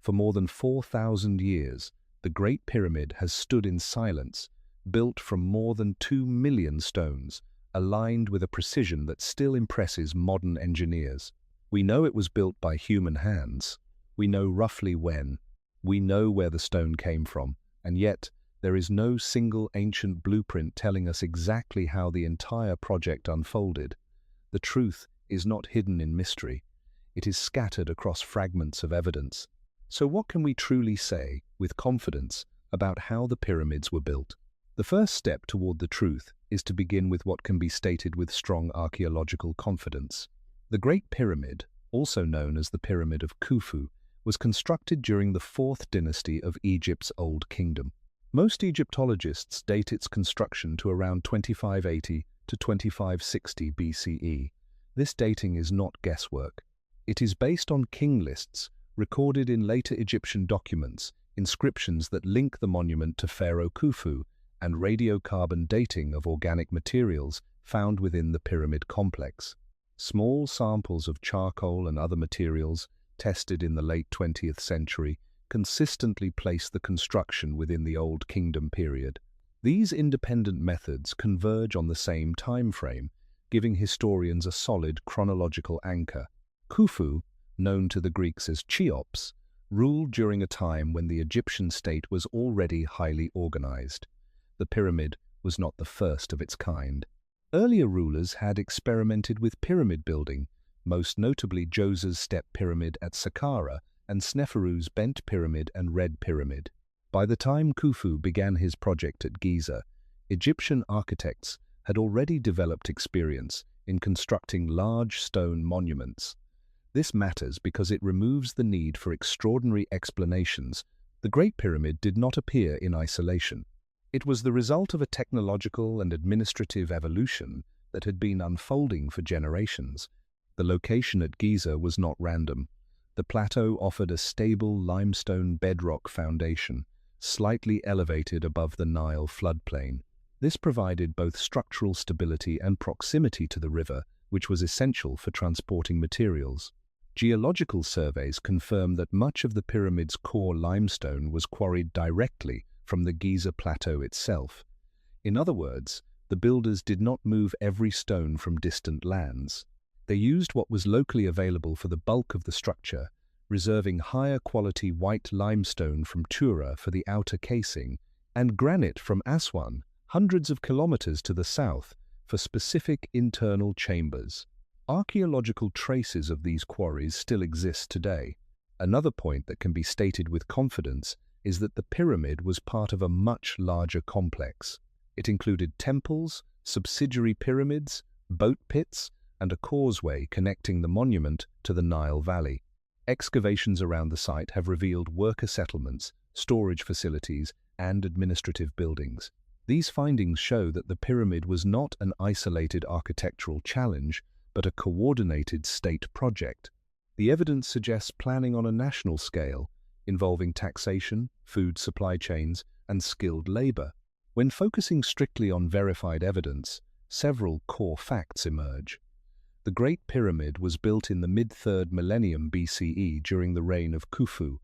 For more than 4,000 years, the Great Pyramid has stood in silence, built from more than 2 million stones, aligned with a precision that still impresses modern engineers. We know it was built by human hands. We know roughly when. We know where the stone came from, and yet there is no single ancient blueprint telling us exactly how the entire project unfolded. The truth is not hidden in mystery. It is scattered across fragments of evidence. So what can we truly say, with confidence, about how the pyramids were built? The first step toward the truth is to begin with what can be stated with strong archaeological confidence. The Great Pyramid, also known as the Pyramid of Khufu, was constructed during the 4th dynasty of Egypt's Old Kingdom. Most Egyptologists date its construction to around 2580 to 2560 BCE. This dating is not guesswork. It is based on king lists recorded in later Egyptian documents, inscriptions that link the monument to Pharaoh Khufu, and radiocarbon dating of organic materials found within the pyramid complex. Small samples of charcoal and other materials, tested in the late 20th century, consistently place the construction within the Old Kingdom period. These independent methods converge on the same time frame, giving historians a solid chronological anchor. Khufu, known to the Greeks as Cheops, ruled during a time when the Egyptian state was already highly organized. The pyramid was not the first of its kind. Earlier rulers had experimented with pyramid building, most notably Djoser's Step Pyramid at Saqqara and Sneferu's Bent Pyramid and Red Pyramid. By the time Khufu began his project at Giza, Egyptian architects had already developed experience in constructing large stone monuments. This matters because it removes the need for extraordinary explanations. The Great Pyramid did not appear in isolation. It was the result of a technological and administrative evolution that had been unfolding for generations. The location at Giza was not random. The plateau offered a stable limestone bedrock foundation, slightly elevated above the Nile floodplain. This provided both structural stability and proximity to the river, which was essential for transporting materials. Geological surveys confirm that much of the pyramid's core limestone was quarried directly from the Giza plateau itself. In other words, the builders did not move every stone from distant lands. They used what was locally available for the bulk of the structure, reserving higher quality white limestone from Tura for the outer casing and granite from Aswan, hundreds of kilometers to the south, for specific internal chambers. Archaeological traces of these quarries still exist today. Another point that can be stated with confidence is that the pyramid was part of a much larger complex. It included temples, subsidiary pyramids, boat pits, and a causeway connecting the monument to the Nile Valley. Excavations around the site have revealed worker settlements, storage facilities, and administrative buildings. These findings show that the pyramid was not an isolated architectural challenge, but a coordinated state project. The evidence suggests planning on a national scale, involving taxation, food supply chains, and skilled labor. When focusing strictly on verified evidence, several core facts emerge. The Great Pyramid was built in the mid-3rd millennium BCE during the reign of Khufu.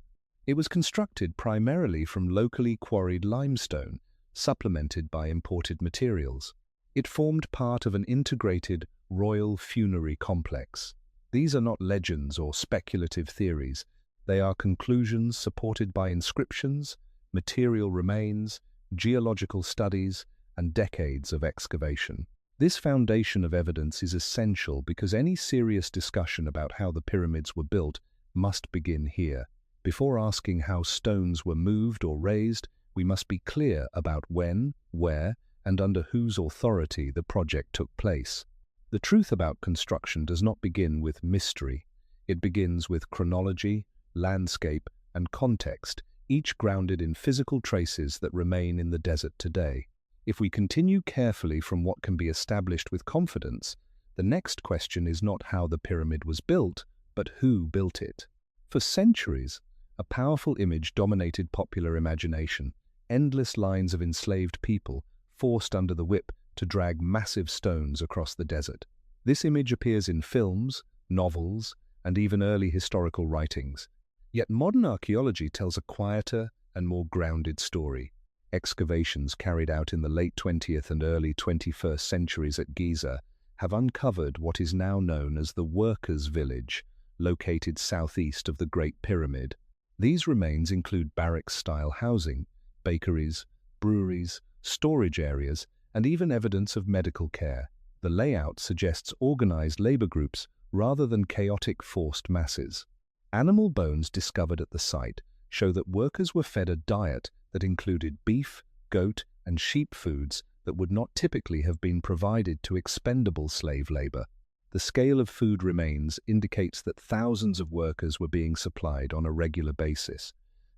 It was constructed primarily from locally quarried limestone, supplemented by imported materials. It formed part of an integrated royal funerary complex. These are not legends or speculative theories. They are conclusions supported by inscriptions, material remains, geological studies, and decades of excavation. This foundation of evidence is essential because any serious discussion about how the pyramids were built must begin here. Before asking how stones were moved or raised, we must be clear about when, where, and under whose authority the project took place. The truth about construction does not begin with mystery. It begins with chronology, landscape, and context, each grounded in physical traces that remain in the desert today. If we continue carefully from what can be established with confidence, the next question is not how the pyramid was built, but who built it. For centuries, a powerful image dominated popular imagination: endless lines of enslaved people forced under the whip to drag massive stones across the desert. This image appears in films, novels, and even early historical writings. Yet modern archaeology tells a quieter and more grounded story. Excavations carried out in the late 20th and early 21st centuries at Giza have uncovered what is now known as the Workers' Village, located southeast of the Great Pyramid. These remains include barracks-style housing, bakeries, breweries, storage areas, and even evidence of medical care. The layout suggests organized labor groups rather than chaotic forced masses. Animal bones discovered at the site show that workers were fed a diet that included beef, goat, and sheep foods that would not typically have been provided to expendable slave labor. The scale of food remains indicates that thousands of workers were being supplied on a regular basis.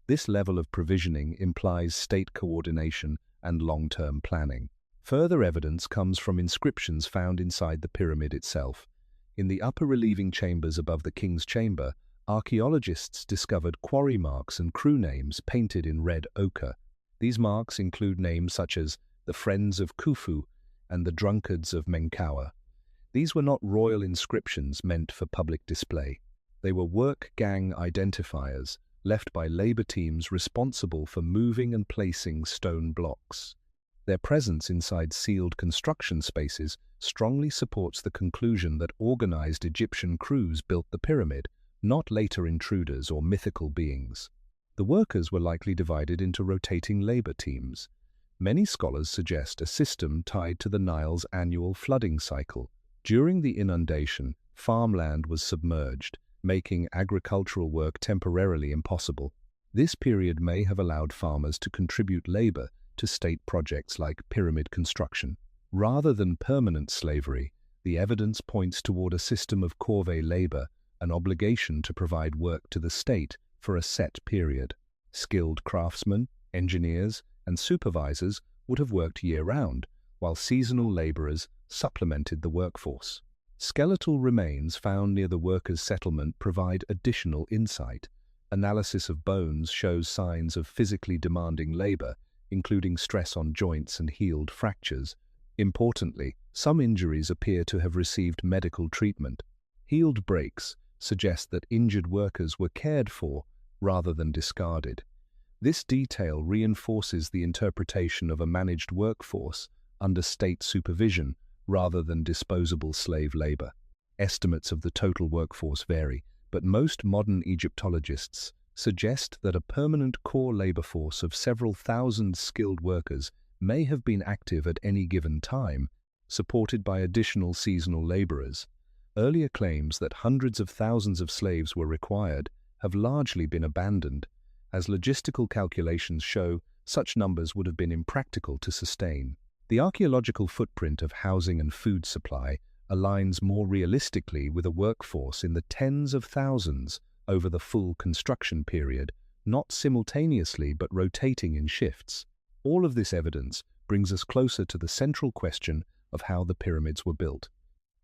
This level of provisioning implies state coordination and long-term planning. Further evidence comes from inscriptions found inside the pyramid itself. In the upper relieving chambers above the king's chamber, archaeologists discovered quarry marks and crew names painted in red ochre. These marks include names such as the Friends of Khufu and the Drunkards of Menkaure. These were not royal inscriptions meant for public display. They were work gang identifiers left by labor teams responsible for moving and placing stone blocks. Their presence inside sealed construction spaces strongly supports the conclusion that organized Egyptian crews built the pyramid, not later intruders or mythical beings. The workers were likely divided into rotating labor teams. Many scholars suggest a system tied to the Nile's annual flooding cycle. During the inundation, farmland was submerged, making agricultural work temporarily impossible. This period may have allowed farmers to contribute labor to state projects like pyramid construction. Rather than permanent slavery, the evidence points toward a system of corvée labor, an obligation to provide work to the state for a set period. Skilled craftsmen, engineers, and supervisors would have worked year-round, while seasonal laborers supplemented the workforce. Skeletal remains found near the workers' settlement provide additional insight. Analysis of bones shows signs of physically demanding labor, including stress on joints and healed fractures. Importantly, some injuries appear to have received medical treatment. Healed breaks suggest that injured workers were cared for rather than discarded. This detail reinforces the interpretation of a managed workforce under state supervision rather than disposable slave labor. Estimates of the total workforce vary, but most modern Egyptologists suggest that a permanent core labor force of several thousand skilled workers may have been active at any given time, supported by additional seasonal laborers. Earlier claims that hundreds of thousands of slaves were required have largely been abandoned, as logistical calculations show such numbers would have been impractical to sustain. The archaeological footprint of housing and food supply aligns more realistically with a workforce in the tens of thousands over the full construction period, not simultaneously but rotating in shifts. All of this evidence brings us closer to the central question of how the pyramids were built.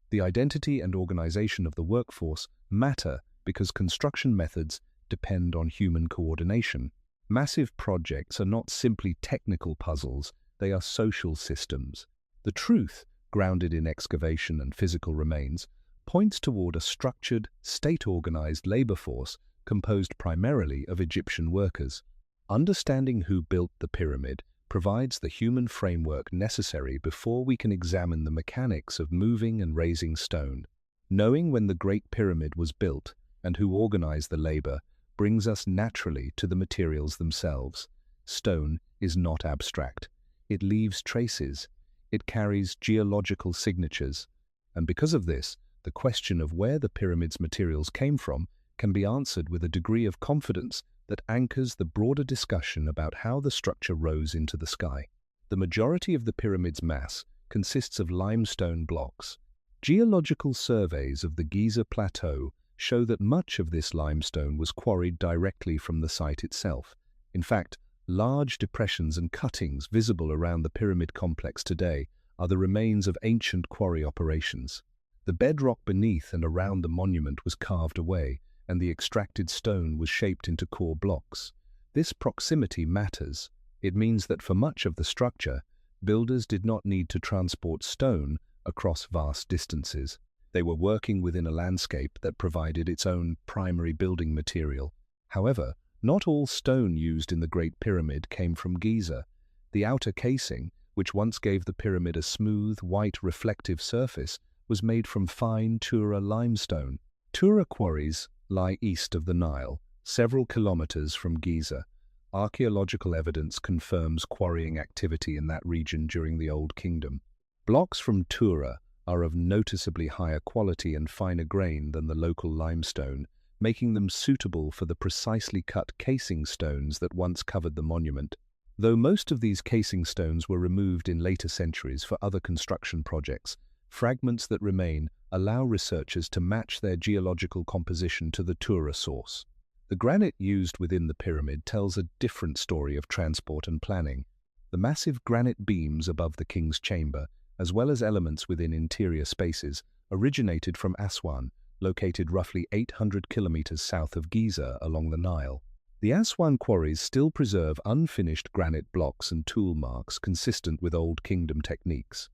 The identity and organization of the workforce matter because construction methods depend on human coordination. Massive projects are not simply technical puzzles, they are social systems. The truth, grounded in excavation and physical remains, points toward a structured, state-organized labor force composed primarily of Egyptian workers. Understanding who built the pyramid provides the human framework necessary before we can examine the mechanics of moving and raising stone. Knowing when the Great Pyramid was built and who organized the labor brings us naturally to the materials themselves. Stone is not abstract. It leaves traces. It carries geological signatures. And because of this, the question of where the pyramid's materials came from can be answered with a degree of confidence that anchors the broader discussion about how the structure rose into the sky. The majority of the pyramid's mass consists of limestone blocks. Geological surveys of the Giza plateau show that much of this limestone was quarried directly from the site itself. In fact, large depressions and cuttings visible around the pyramid complex today are the remains of ancient quarry operations. The bedrock beneath and around the monument was carved away, and the extracted stone was shaped into core blocks. This proximity matters. It means that for much of the structure, builders did not need to transport stone across vast distances. They were working within a landscape that provided its own primary building material. However, not all stone used in the Great Pyramid came from Giza. The outer casing, which once gave the pyramid a smooth, white, reflective surface, was made from fine Tura limestone. Tura quarries lie east of the Nile, several kilometers from Giza. Archaeological evidence confirms quarrying activity in that region during the Old Kingdom. Blocks from Tura are of noticeably higher quality and finer grain than the local limestone, making them suitable for the precisely cut casing stones that once covered the monument. Though most of these casing stones were removed in later centuries for other construction projects, fragments that remain allow researchers to match their geological composition to the Tura source. The granite used within the pyramid tells a different story of transport and planning. The massive granite beams above the king's chamber, as well as elements within interior spaces, originated from Aswan, located roughly 800 kilometers south of Giza along the Nile. The Aswan quarries still preserve unfinished granite blocks and tool marks consistent with Old Kingdom techniques.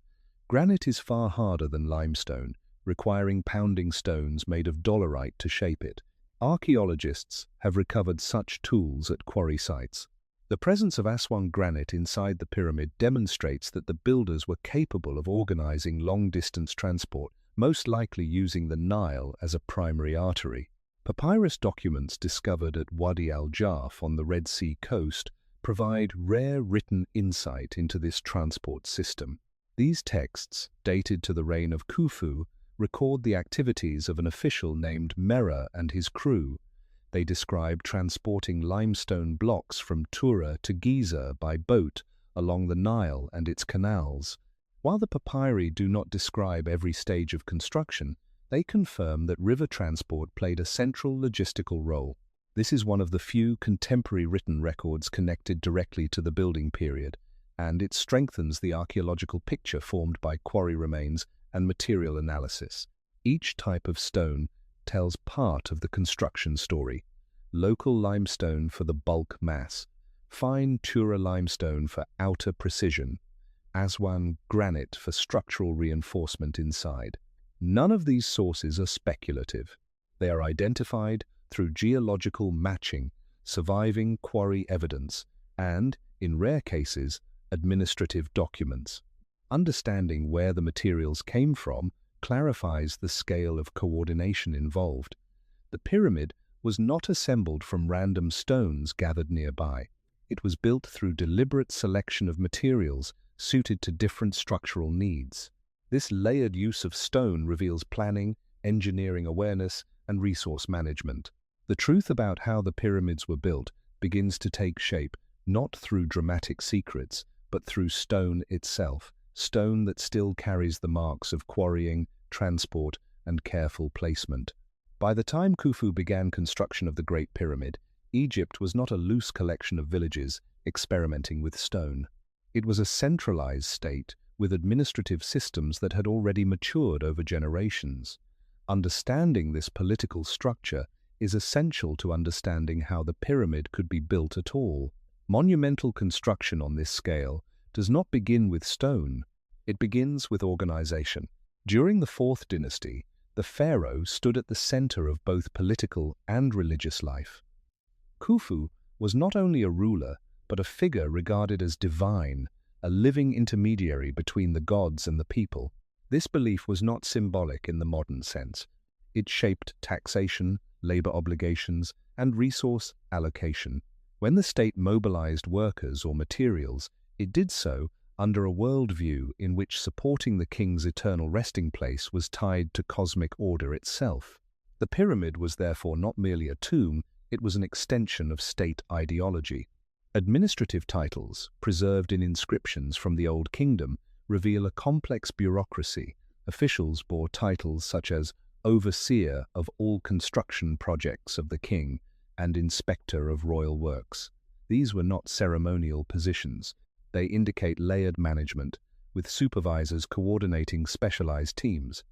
Granite is far harder than limestone, requiring pounding stones made of dolerite to shape it. Archaeologists have recovered such tools at quarry sites. The presence of Aswan granite inside the pyramid demonstrates that the builders were capable of organizing long-distance transport, most likely using the Nile as a primary artery. Papyrus documents discovered at Wadi al-Jarf on the Red Sea coast provide rare written insight into this transport system. These texts, dated to the reign of Khufu, record the activities of an official named Mera and his crew. They describe transporting limestone blocks from Tura to Giza by boat along the Nile and its canals. While the papyri do not describe every stage of construction, they confirm that river transport played a central logistical role. This is one of the few contemporary written records connected directly to the building period, and it strengthens the archaeological picture formed by quarry remains and material analysis. Each type of stone tells part of the construction story. Local limestone for the bulk mass, fine Tura limestone for outer precision, Aswan granite for structural reinforcement inside. None of these sources are speculative. They are identified through geological matching, surviving quarry evidence, and, in rare cases, administrative documents. Understanding where the materials came from clarifies the scale of coordination involved. The pyramid was not assembled from random stones gathered nearby. It was built through deliberate selection of materials suited to different structural needs. This layered use of stone reveals planning, engineering awareness, and resource management. The truth about how the pyramids were built begins to take shape not through dramatic secrets, but through stone itself, stone that still carries the marks of quarrying, transport, and careful placement. By the time Khufu began construction of the Great Pyramid, Egypt was not a loose collection of villages experimenting with stone. It was a centralized state with administrative systems that had already matured over generations. Understanding this political structure is essential to understanding how the pyramid could be built at all. Monumental construction on this scale does not begin with stone. It begins with organization. During the Fourth Dynasty, the pharaoh stood at the center of both political and religious life. Khufu was not only a ruler, but a figure regarded as divine, a living intermediary between the gods and the people. This belief was not symbolic in the modern sense. It shaped taxation, labor obligations, and resource allocation. When the state mobilized workers or materials, it did so under a worldview in which supporting the king's eternal resting place was tied to cosmic order itself. The pyramid was therefore not merely a tomb, it was an extension of state ideology. Administrative titles, preserved in inscriptions from the Old Kingdom, reveal a complex bureaucracy. Officials bore titles such as overseer of all construction projects of the king and inspector of royal works. These were not ceremonial positions. They indicate layered management, with supervisors coordinating specialized teams.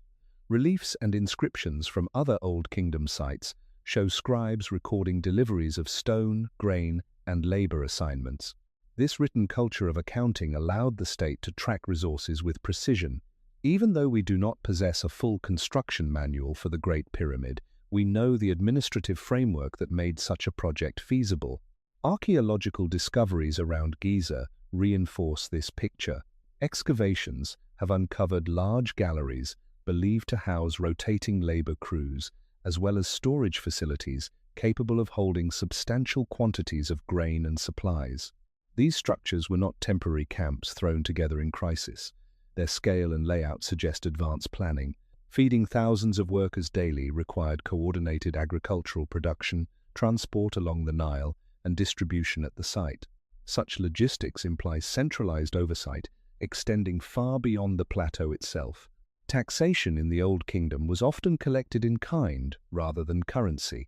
Reliefs and inscriptions from other Old Kingdom sites show scribes recording deliveries of stone, grain, and labor assignments. This written culture of accounting allowed the state to track resources with precision. Even though we do not possess a full construction manual for the Great Pyramid, we know the administrative framework that made such a project feasible. Archaeological discoveries around Giza reinforce this picture. Excavations have uncovered large galleries believed to house rotating labor crews, as well as storage facilities capable of holding substantial quantities of grain and supplies. These structures were not temporary camps thrown together in crisis. Their scale and layout suggest advanced planning. Feeding thousands of workers daily required coordinated agricultural production, transport along the Nile, and distribution at the site. Such logistics imply centralized oversight extending far beyond the plateau itself. Taxation in the Old Kingdom was often collected in kind rather than currency.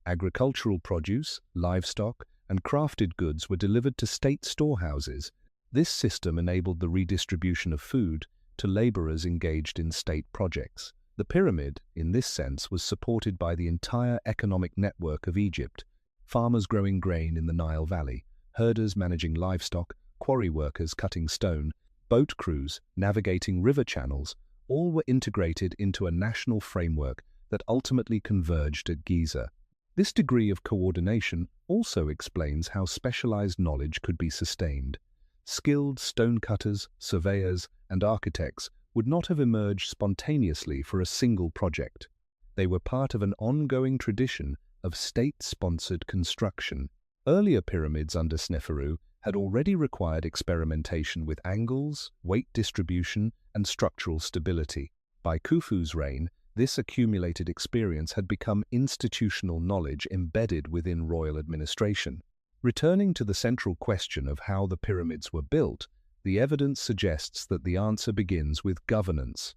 Agricultural produce, livestock, and crafted goods were delivered to state storehouses. This system enabled the redistribution of food to laborers engaged in state projects. The pyramid, in this sense, was supported by the entire economic network of Egypt: farmers growing grain in the Nile Valley, herders managing livestock, quarry workers cutting stone, boat crews navigating river channels. All were integrated into a national framework that ultimately converged at Giza. This degree of coordination also explains how specialized knowledge could be sustained. Skilled stonecutters, surveyors, and architects would not have emerged spontaneously for a single project. They were part of an ongoing tradition of state-sponsored construction. Earlier pyramids under Sneferu had already required experimentation with angles, weight distribution, and structural stability. By Khufu's reign, this accumulated experience had become institutional knowledge embedded within royal administration. Returning to the central question of how the pyramids were built, the evidence suggests that the answer begins with governance.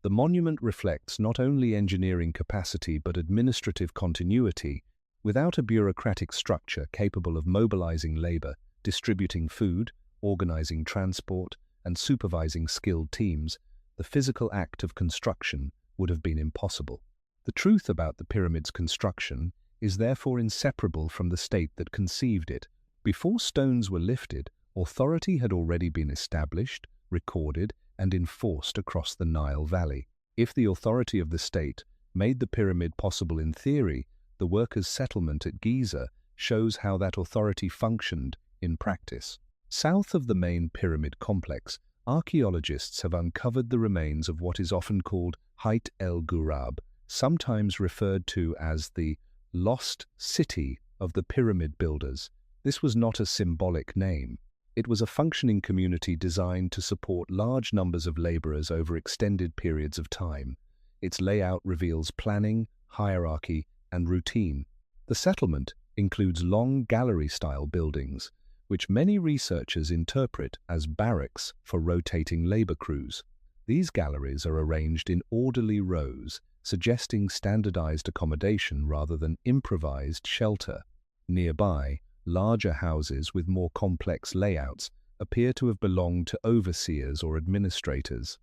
The monument reflects not only engineering capacity but administrative continuity. Without a bureaucratic structure capable of mobilizing labor, distributing food, organizing transport, and supervising skilled teams, the physical act of construction would have been impossible. The truth about the pyramid's construction is therefore inseparable from the state that conceived it. Before stones were lifted, authority had already been established, recorded, and enforced across the Nile Valley. If the authority of the state made the pyramid possible in theory, the workers' settlement at Giza shows how that authority functioned in practice. South of the main pyramid complex, archaeologists have uncovered the remains of what is often called Hayt el-Ghurab, sometimes referred to as the lost city of the pyramid builders. This was not a symbolic name. It was a functioning community designed to support large numbers of laborers over extended periods of time. Its layout reveals planning, hierarchy, and routine. The settlement includes long gallery-style buildings, which many researchers interpret as barracks for rotating labor crews. These galleries are arranged in orderly rows, suggesting standardized accommodation rather than improvised shelter. Nearby, larger houses with more complex layouts appear to have belonged to overseers or administrators.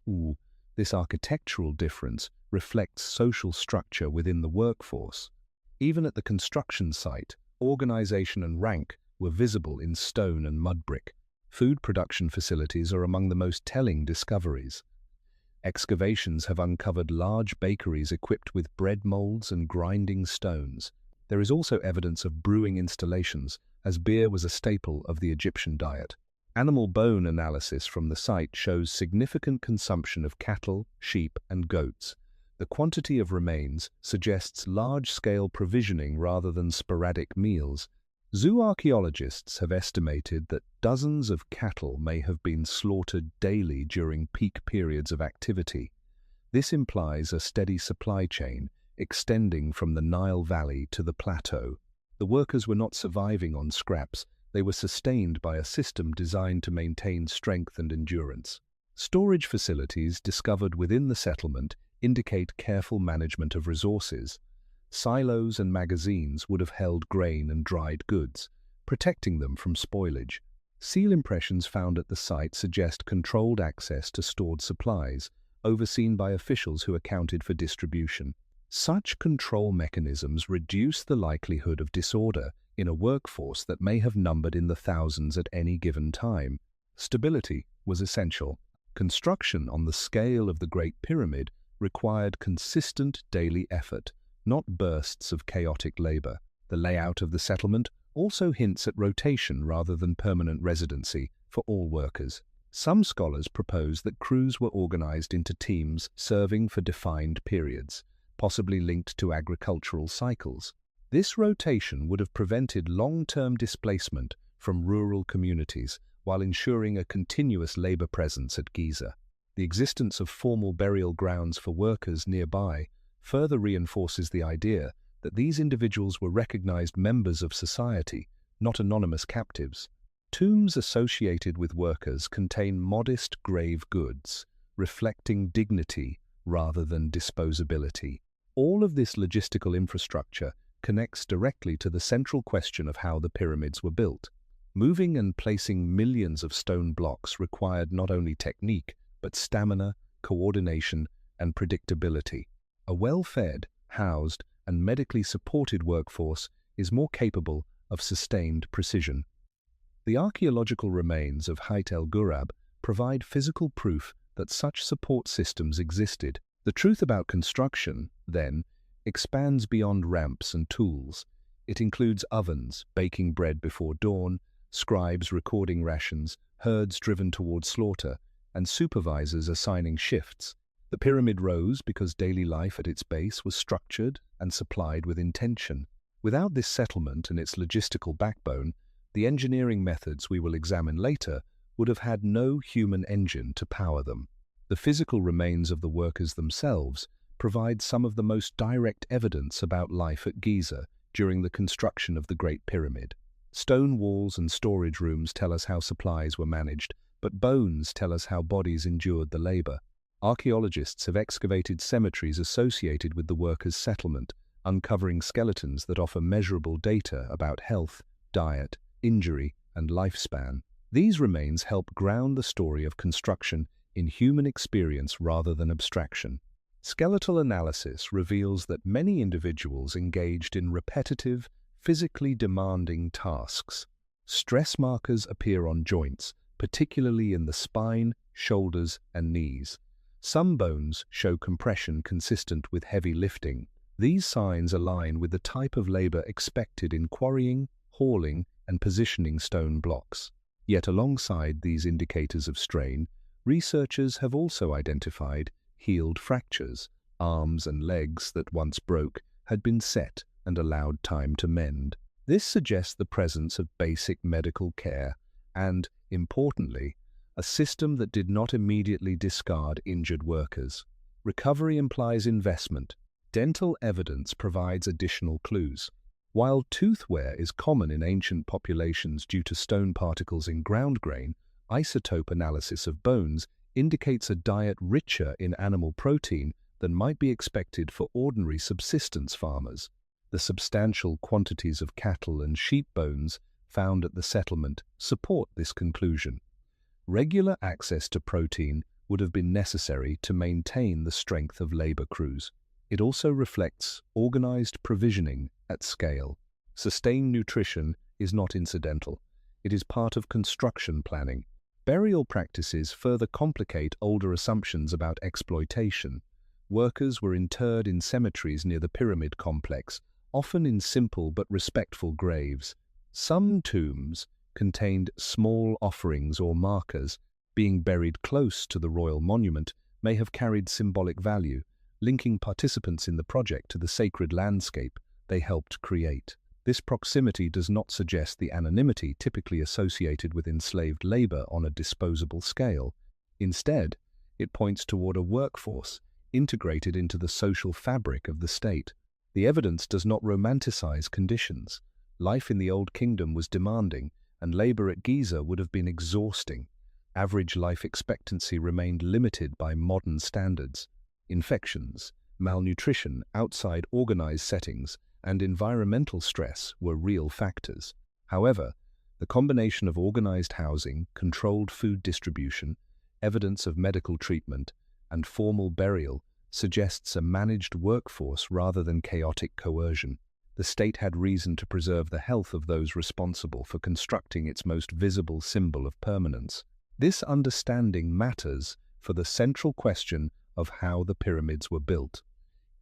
This architectural difference reflects social structure within the workforce. Even at the construction site, organization and rank were visible in stone and mud brick. Food production facilities are among the most telling discoveries. Excavations have uncovered large bakeries equipped with bread molds and grinding stones. There is also evidence of brewing installations, as beer was a staple of the Egyptian diet. Animal bone analysis from the site shows significant consumption of cattle, sheep, and goats. The quantity of remains suggests large-scale provisioning rather than sporadic meals. Zooarchaeologists have estimated that dozens of cattle may have been slaughtered daily during peak periods of activity. This implies a steady supply chain extending from the Nile Valley to the plateau. The workers were not surviving on scraps, they were sustained by a system designed to maintain strength and endurance. Storage facilities discovered within the settlement indicate careful management of resources. Silos and magazines would have held grain and dried goods, protecting them from spoilage. Seal impressions found at the site suggest controlled access to stored supplies, overseen by officials who accounted for distribution. Such control mechanisms reduce the likelihood of disorder in a workforce that may have numbered in the thousands at any given time. Stability was essential. Construction on the scale of the Great Pyramid required consistent daily effort, not bursts of chaotic labor. The layout of the settlement also hints at rotation rather than permanent residency for all workers. Some scholars propose that crews were organized into teams serving for defined periods, possibly linked to agricultural cycles. This rotation would have prevented long-term displacement from rural communities while ensuring a continuous labor presence at Giza. The existence of formal burial grounds for workers nearby further reinforces the idea that these individuals were recognized members of society, not anonymous captives. Tombs associated with workers contain modest grave goods, reflecting dignity rather than disposability. All of this logistical infrastructure connects directly to the central question of how the pyramids were built. Moving and placing millions of stone blocks required not only technique, but stamina, coordination, and predictability. A well-fed, housed, and medically supported workforce is more capable of sustained precision. The archaeological remains of Hayt el Ghurab provide physical proof that such support systems existed. The truth about construction, then, expands beyond ramps and tools. It includes ovens, baking bread before dawn, scribes recording rations, herds driven toward slaughter, and supervisors assigning shifts. The pyramid rose because daily life at its base was structured and supplied with intention. Without this settlement and its logistical backbone, the engineering methods we will examine later would have had no human engine to power them. The physical remains of the workers themselves provide some of the most direct evidence about life at Giza during the construction of the Great Pyramid. Stone walls and storage rooms tell us how supplies were managed, but bones tell us how bodies endured the labor. Archaeologists have excavated cemeteries associated with the workers' settlement, uncovering skeletons that offer measurable data about health, diet, injury, and lifespan. These remains help ground the story of construction in human experience rather than abstraction. Skeletal analysis reveals that many individuals engaged in repetitive, physically demanding tasks. Stress markers appear on joints, particularly in the spine, shoulders, and knees. Some bones show compression consistent with heavy lifting. These signs align with the type of labor expected in quarrying, hauling, and positioning stone blocks. Yet alongside these indicators of strain, researchers have also identified healed fractures. Arms and legs that once broke had been set and allowed time to mend. This suggests the presence of basic medical care and, importantly, a system that did not immediately discard injured workers. Recovery implies investment. Dental evidence provides additional clues. While tooth wear is common in ancient populations due to stone particles in ground grain, isotope analysis of bones indicates a diet richer in animal protein than might be expected for ordinary subsistence farmers. The substantial quantities of cattle and sheep bones found at the settlement support this conclusion. Regular access to protein would have been necessary to maintain the strength of labor crews. It also reflects organized provisioning at scale. Sustained nutrition is not incidental. It is part of construction planning. Burial practices further complicate older assumptions about exploitation. Workers were interred in cemeteries near the pyramid complex, often in simple but respectful graves. Some tombs contained small offerings or markers. Being buried close to the royal monument may have carried symbolic value, linking participants in the project to the sacred landscape they helped create. This proximity does not suggest the anonymity typically associated with enslaved labor on a disposable scale. Instead, it points toward a workforce integrated into the social fabric of the state. The evidence does not romanticize conditions. Life in the Old Kingdom was demanding, and labor at Giza would have been exhausting. Average life expectancy remained limited by modern standards. Infections, malnutrition outside organized settings, and environmental stress were real factors. However, the combination of organized housing, controlled food distribution, evidence of medical treatment, and formal burial suggests a managed workforce rather than chaotic coercion. The state had reason to preserve the health of those responsible for constructing its most visible symbol of permanence. This understanding matters for the central question of how the pyramids were built.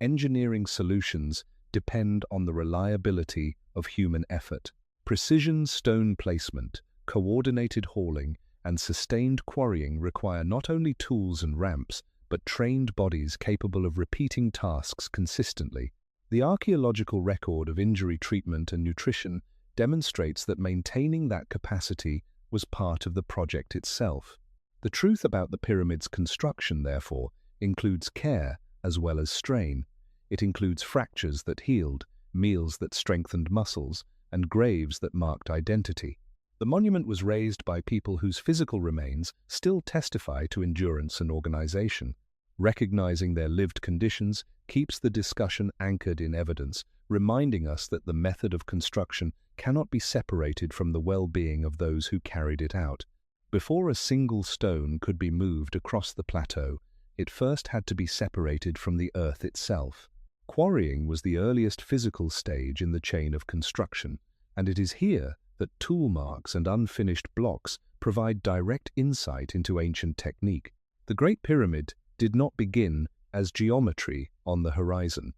Engineering solutions depend on the reliability of human effort. Precision stone placement, coordinated hauling, and sustained quarrying require not only tools and ramps, but trained bodies capable of repeating tasks consistently. The archaeological record of injury treatment and nutrition demonstrates that maintaining that capacity was part of the project itself. The truth about the pyramid's construction, therefore, includes care as well as strain. It includes fractures that healed, meals that strengthened muscles, and graves that marked identity. The monument was raised by people whose physical remains still testify to endurance and organization. Recognizing their lived conditions keeps the discussion anchored in evidence, reminding us that the method of construction cannot be separated from the well-being of those who carried it out. Before a single stone could be moved across the plateau, it first had to be separated from the earth itself. Quarrying was the earliest physical stage in the chain of construction, and it is here that tool marks and unfinished blocks provide direct insight into ancient technique. The Great Pyramid did not begin as geometry on the horizon.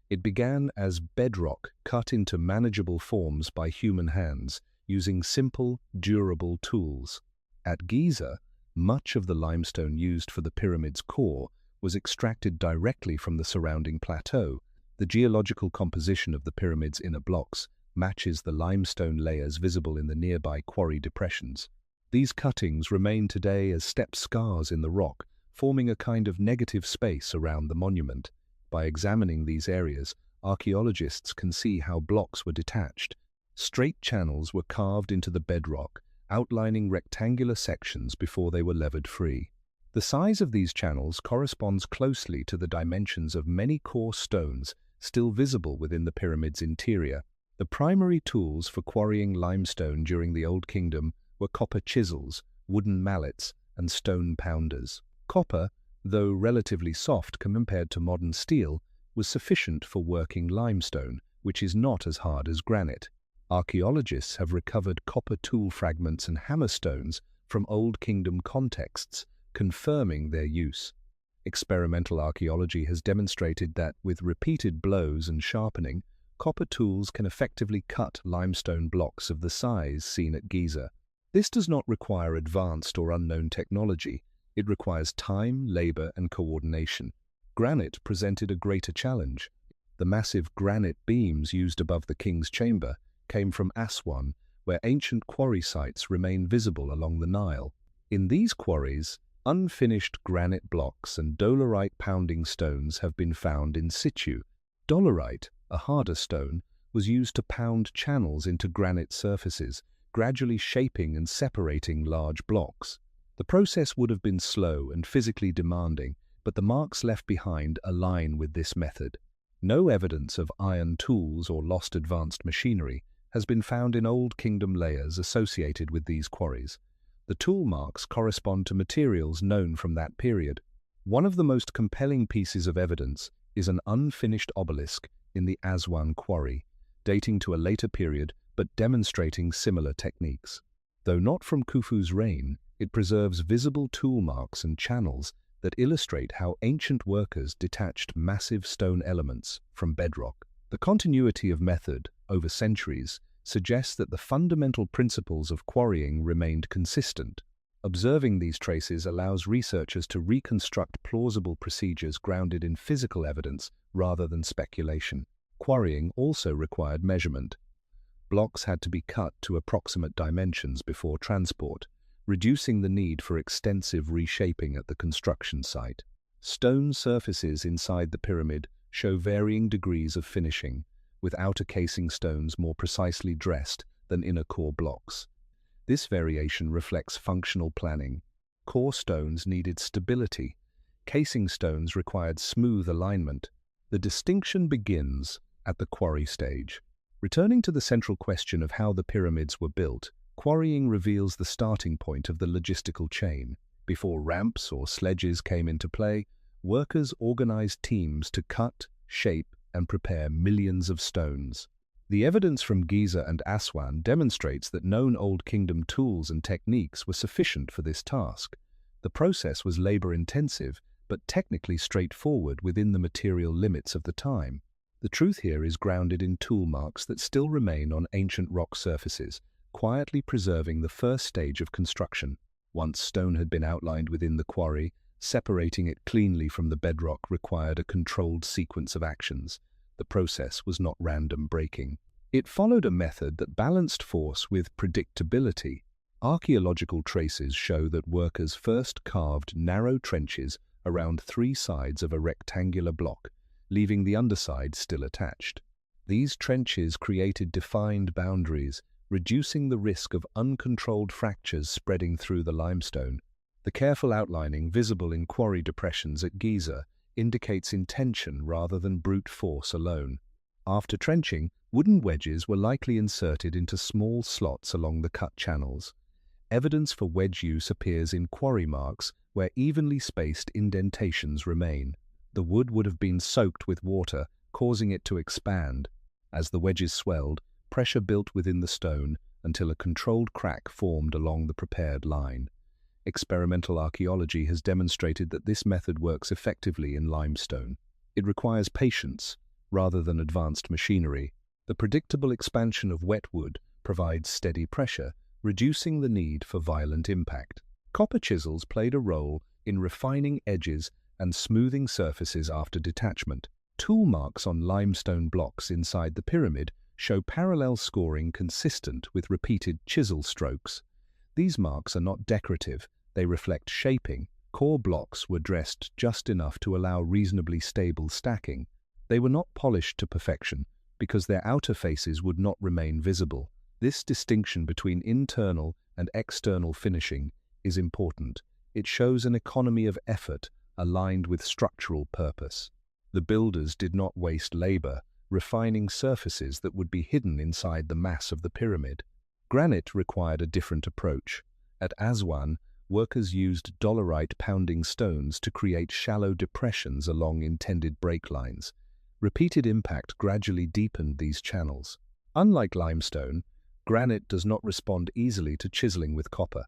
It began as bedrock cut into manageable forms by human hands, using simple, durable tools. At Giza, much of the limestone used for the pyramid's core was extracted directly from the surrounding plateau. The geological composition of the pyramid's inner blocks matches the limestone layers visible in the nearby quarry depressions. These cuttings remain today as step scars in the rock, forming a kind of negative space around the monument. By examining these areas, archaeologists can see how blocks were detached. Straight channels were carved into the bedrock, outlining rectangular sections before they were levered free. The size of these channels corresponds closely to the dimensions of many core stones still visible within the pyramid's interior. The primary tools for quarrying limestone during the Old Kingdom were copper chisels, wooden mallets, and stone pounders. Copper, though relatively soft compared to modern steel, was sufficient for working limestone, which is not as hard as granite. Archaeologists have recovered copper tool fragments and hammerstones from Old Kingdom contexts, confirming their use. Experimental archaeology has demonstrated that, with repeated blows and sharpening, copper tools can effectively cut limestone blocks of the size seen at Giza. This does not require advanced or unknown technology. It requires time, labor, and coordination. Granite presented a greater challenge. The massive granite beams used above the king's chamber came from Aswan, where ancient quarry sites remain visible along the Nile. In these quarries, unfinished granite blocks and dolerite pounding stones have been found in situ. Dolerite, a harder stone, was used to pound channels into granite surfaces, gradually shaping and separating large blocks. The process would have been slow and physically demanding, but the marks left behind align with this method. No evidence of iron tools or lost advanced machinery has been found in Old Kingdom layers associated with these quarries. The tool marks correspond to materials known from that period. One of the most compelling pieces of evidence is an unfinished obelisk in the Aswan quarry, dating to a later period but demonstrating similar techniques. Though not from Khufu's reign, it preserves visible tool marks and channels that illustrate how ancient workers detached massive stone elements from bedrock. The continuity of method over centuries suggests that the fundamental principles of quarrying remained consistent. Observing these traces allows researchers to reconstruct plausible procedures grounded in physical evidence rather than speculation. Quarrying also required measurement. Blocks had to be cut to approximate dimensions before transport, reducing the need for extensive reshaping at the construction site. Stone surfaces inside the pyramid show varying degrees of finishing, with outer casing stones more precisely dressed than inner core blocks. This variation reflects functional planning. Core stones needed stability. Casing stones required smooth alignment. The distinction begins at the quarry stage. Returning to the central question of how the pyramids were built, quarrying reveals the starting point of the logistical chain. Before ramps or sledges came into play, workers organized teams to cut, shape, and prepare millions of stones. The evidence from Giza and Aswan demonstrates that known Old Kingdom tools and techniques were sufficient for this task. The process was labor-intensive, but technically straightforward within the material limits of the time. The truth here is grounded in tool marks that still remain on ancient rock surfaces, quietly preserving the first stage of construction. Once stone had been outlined within the quarry, separating it cleanly from the bedrock required a controlled sequence of actions. The process was not random breaking. It followed a method that balanced force with predictability. Archaeological traces show that workers first carved narrow trenches around three sides of a rectangular block, leaving the underside still attached. These trenches created defined boundaries, reducing the risk of uncontrolled fractures spreading through the limestone. The careful outlining visible in quarry depressions at Giza indicates intention rather than brute force alone. After trenching, wooden wedges were likely inserted into small slots along the cut channels. Evidence for wedge use appears in quarry marks where evenly spaced indentations remain. The wood would have been soaked with water, causing it to expand. As the wedges swelled, pressure built within the stone until a controlled crack formed along the prepared line. Experimental archaeology has demonstrated that this method works effectively in limestone. It requires patience rather than advanced machinery. The predictable expansion of wet wood provides steady pressure, reducing the need for violent impact. Copper chisels played a role in refining edges and smoothing surfaces after detachment. Tool marks on limestone blocks inside the pyramid show parallel scoring consistent with repeated chisel strokes. These marks are not decorative, they reflect shaping. Core blocks were dressed just enough to allow reasonably stable stacking. They were not polished to perfection because their outer faces would not remain visible. This distinction between internal and external finishing is important. It shows an economy of effort aligned with structural purpose. The builders did not waste labor, refining surfaces that would be hidden inside the mass of the pyramid. Granite required a different approach. At Aswan, workers used dolerite pounding stones to create shallow depressions along intended break lines. Repeated impact gradually deepened these channels. Unlike limestone, granite does not respond easily to chiseling with copper.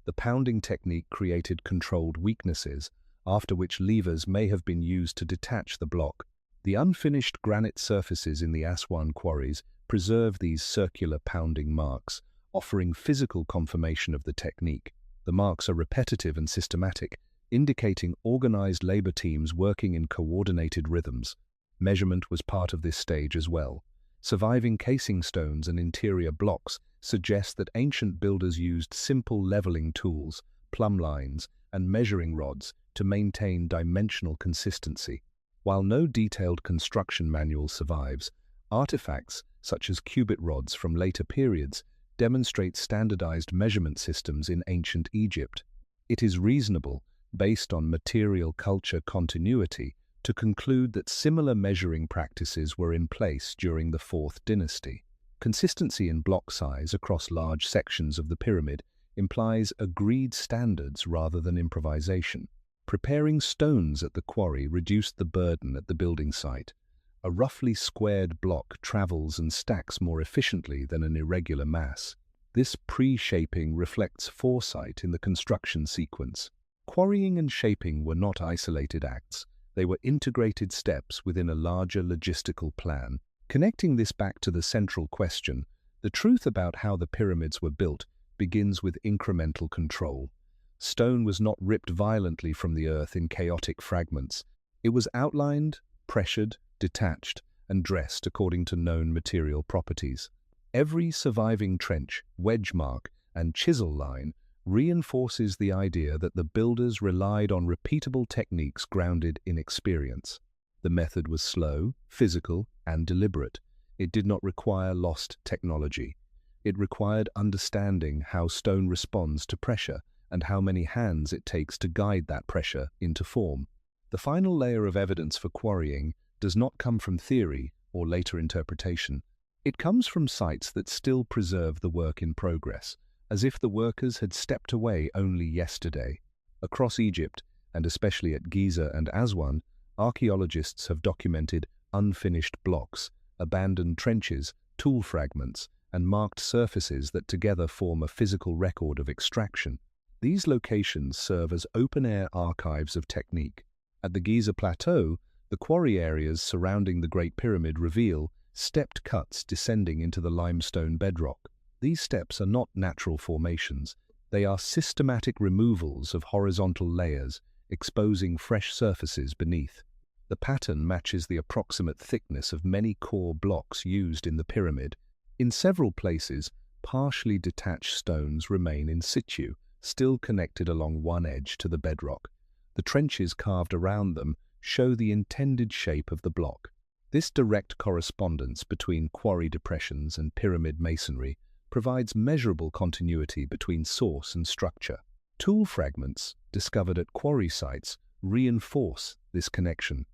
The pounding technique created controlled weaknesses, after which levers may have been used to detach the block. The unfinished granite surfaces in the Aswan quarries preserve these circular pounding marks, offering physical confirmation of the technique. The marks are repetitive and systematic, indicating organized labor teams working in coordinated rhythms. Measurement was part of this stage as well. Surviving casing stones and interior blocks suggest that ancient builders used simple leveling tools, plumb lines, and measuring rods to maintain dimensional consistency. While no detailed construction manual survives, artifacts such as cubit rods from later periods demonstrate standardized measurement systems in ancient Egypt. It is reasonable, based on material culture continuity, to conclude that similar measuring practices were in place during the 4th dynasty. Consistency in block size across large sections of the pyramid implies agreed standards rather than improvisation. Preparing stones at the quarry reduced the burden at the building site. A roughly squared block travels and stacks more efficiently than an irregular mass. This pre-shaping reflects foresight in the construction sequence. Quarrying and shaping were not isolated acts. They were integrated steps within a larger logistical plan. Connecting this back to the central question, the truth about how the pyramids were built begins with incremental control. Stone was not ripped violently from the earth in chaotic fragments. It was outlined, pressured, detached, and dressed according to known material properties. Every surviving trench, wedge mark, and chisel line reinforces the idea that the builders relied on repeatable techniques grounded in experience. The method was slow, physical, and deliberate. It did not require lost technology. It required understanding how stone responds to pressure and how many hands it takes to guide that pressure into form. The final layer of evidence for quarrying does not come from theory or later interpretation. It comes from sites that still preserve the work in progress, as if the workers had stepped away only yesterday. Across Egypt, and especially at Giza and Aswan, archaeologists have documented unfinished blocks, abandoned trenches, tool fragments, and marked surfaces that together form a physical record of extraction. These locations serve as open-air archives of technique. At the Giza Plateau, The quarry areas surrounding the Great Pyramid reveal stepped cuts descending into the limestone bedrock. These steps are not natural formations. They are systematic removals of horizontal layers, exposing fresh surfaces beneath. The pattern matches the approximate thickness of many core blocks used in the pyramid. In several places, partially detached stones remain in situ, still connected along one edge to the bedrock. The trenches carved around them show the intended shape of the block. This direct correspondence between quarry depressions and pyramid masonry provides measurable continuity between source and structure. Tool fragments discovered at quarry sites reinforce this connection.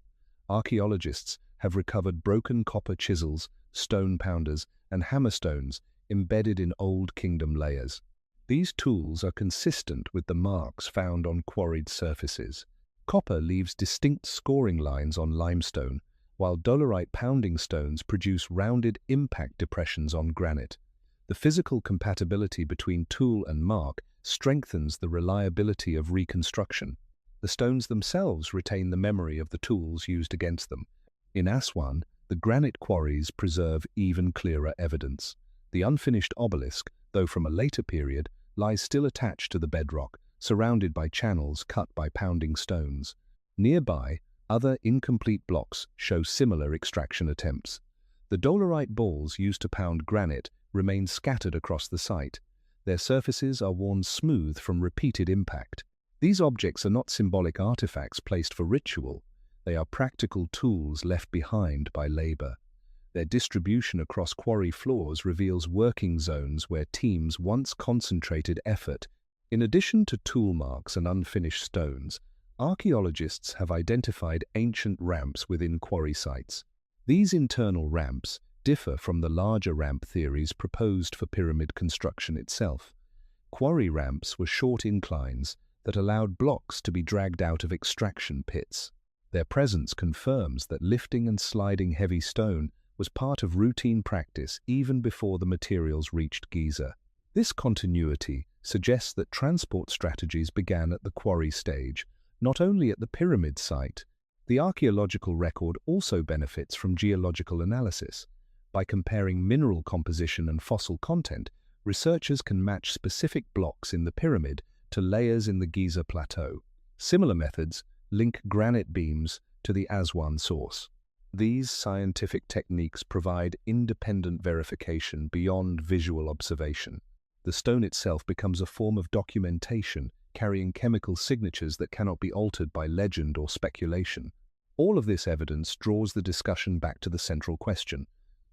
Archaeologists have recovered broken copper chisels, stone pounders, and hammerstones embedded in Old Kingdom layers. These tools are consistent with the marks found on quarried surfaces. Copper leaves distinct scoring lines on limestone, while dolerite pounding stones produce rounded impact depressions on granite. The physical compatibility between tool and mark strengthens the reliability of reconstruction. The stones themselves retain the memory of the tools used against them. In Aswan, the granite quarries preserve even clearer evidence. The unfinished obelisk, though from a later period, lies still attached to the bedrock, surrounded by channels cut by pounding stones. Nearby, other incomplete blocks show similar extraction attempts. The dolerite balls used to pound granite remain scattered across the site. Their surfaces are worn smooth from repeated impact. These objects are not symbolic artifacts placed for ritual. They are practical tools left behind by labor. Their distribution across quarry floors reveals working zones where teams once concentrated effort. In addition to tool marks and unfinished stones, archaeologists have identified ancient ramps within quarry sites. These internal ramps differ from the larger ramp theories proposed for pyramid construction itself. Quarry ramps were short inclines that allowed blocks to be dragged out of extraction pits. Their presence confirms that lifting and sliding heavy stone was part of routine practice even before the materials reached Giza. This continuity suggests that transport strategies began at the quarry stage, not only at the pyramid site. The archaeological record also benefits from geological analysis. By comparing mineral composition and fossil content, researchers can match specific blocks in the pyramid to layers in the Giza plateau. Similar methods link granite beams to the Aswan source. These scientific techniques provide independent verification beyond visual observation. The stone itself becomes a form of documentation, carrying chemical signatures that cannot be altered by legend or speculation. All of this evidence draws the discussion back to the central question.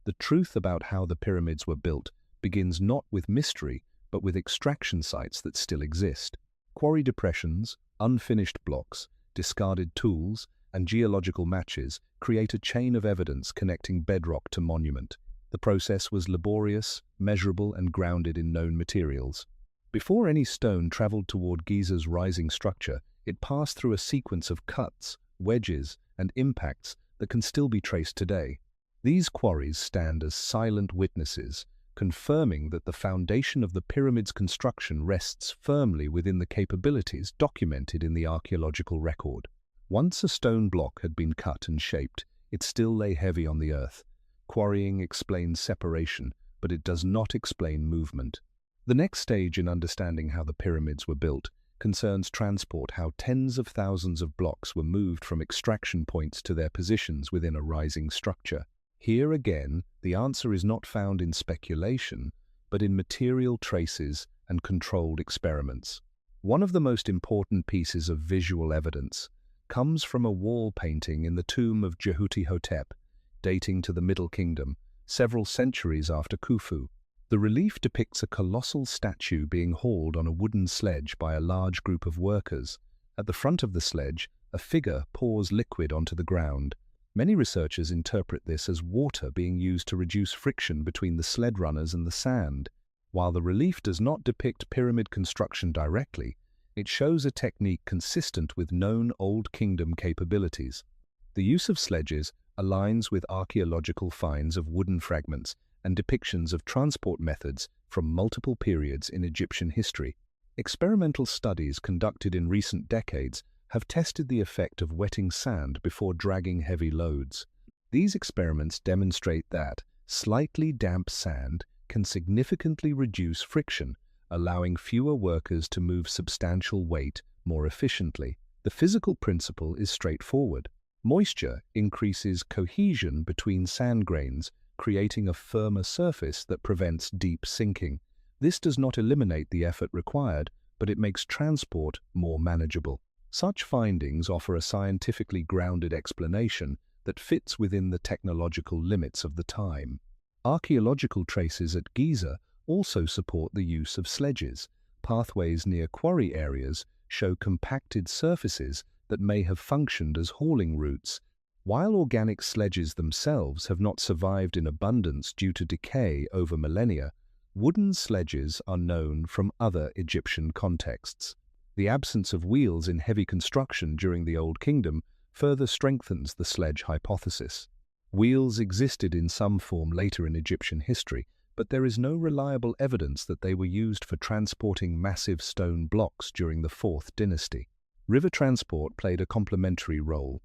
The truth about how the pyramids were built begins not with mystery, but with extraction sites that still exist. Quarry depressions, unfinished blocks, discarded tools, and geological matches create a chain of evidence connecting bedrock to monument. The process was laborious, measurable, and grounded in known materials. Before any stone traveled toward Giza's rising structure, it passed through a sequence of cuts, wedges, and impacts that can still be traced today. These quarries stand as silent witnesses, confirming that the foundation of the pyramid's construction rests firmly within the capabilities documented in the archaeological record. Once a stone block had been cut and shaped, it still lay heavy on the earth. Quarrying explains separation, but it does not explain movement. The next stage in understanding how the pyramids were built concerns transport, how tens of thousands of blocks were moved from extraction points to their positions within a rising structure. Here again, the answer is not found in speculation, but in material traces and controlled experiments. One of the most important pieces of visual evidence comes from a wall painting in the tomb of Jehuti-Hotep, dating to the Middle Kingdom, several centuries after Khufu. The relief depicts a colossal statue being hauled on a wooden sledge by a large group of workers. At the front of the sledge, a figure pours liquid onto the ground. Many researchers interpret this as water being used to reduce friction between the sled runners and the sand. While the relief does not depict pyramid construction directly, it shows a technique consistent with known Old Kingdom capabilities. The use of sledges aligns with archaeological finds of wooden fragments and depictions of transport methods from multiple periods in Egyptian history. Experimental studies conducted in recent decades have tested the effect of wetting sand before dragging heavy loads. These experiments demonstrate that slightly damp sand can significantly reduce friction, allowing fewer workers to move substantial weight more efficiently. The physical principle is straightforward. Moisture increases cohesion between sand grains, creating a firmer surface that prevents deep sinking. This does not eliminate the effort required, but it makes transport more manageable. Such findings offer a scientifically grounded explanation that fits within the technological limits of the time. Archaeological traces at Giza also support the use of sledges. Pathways near quarry areas show compacted surfaces that may have functioned as hauling routes. While organic sledges themselves have not survived in abundance due to decay over millennia, wooden sledges are known from other Egyptian contexts. The absence of wheels in heavy construction during the Old Kingdom further strengthens the sledge hypothesis. Wheels existed in some form later in Egyptian history, but there is no reliable evidence that they were used for transporting massive stone blocks during the 4th dynasty. River transport played a complementary role.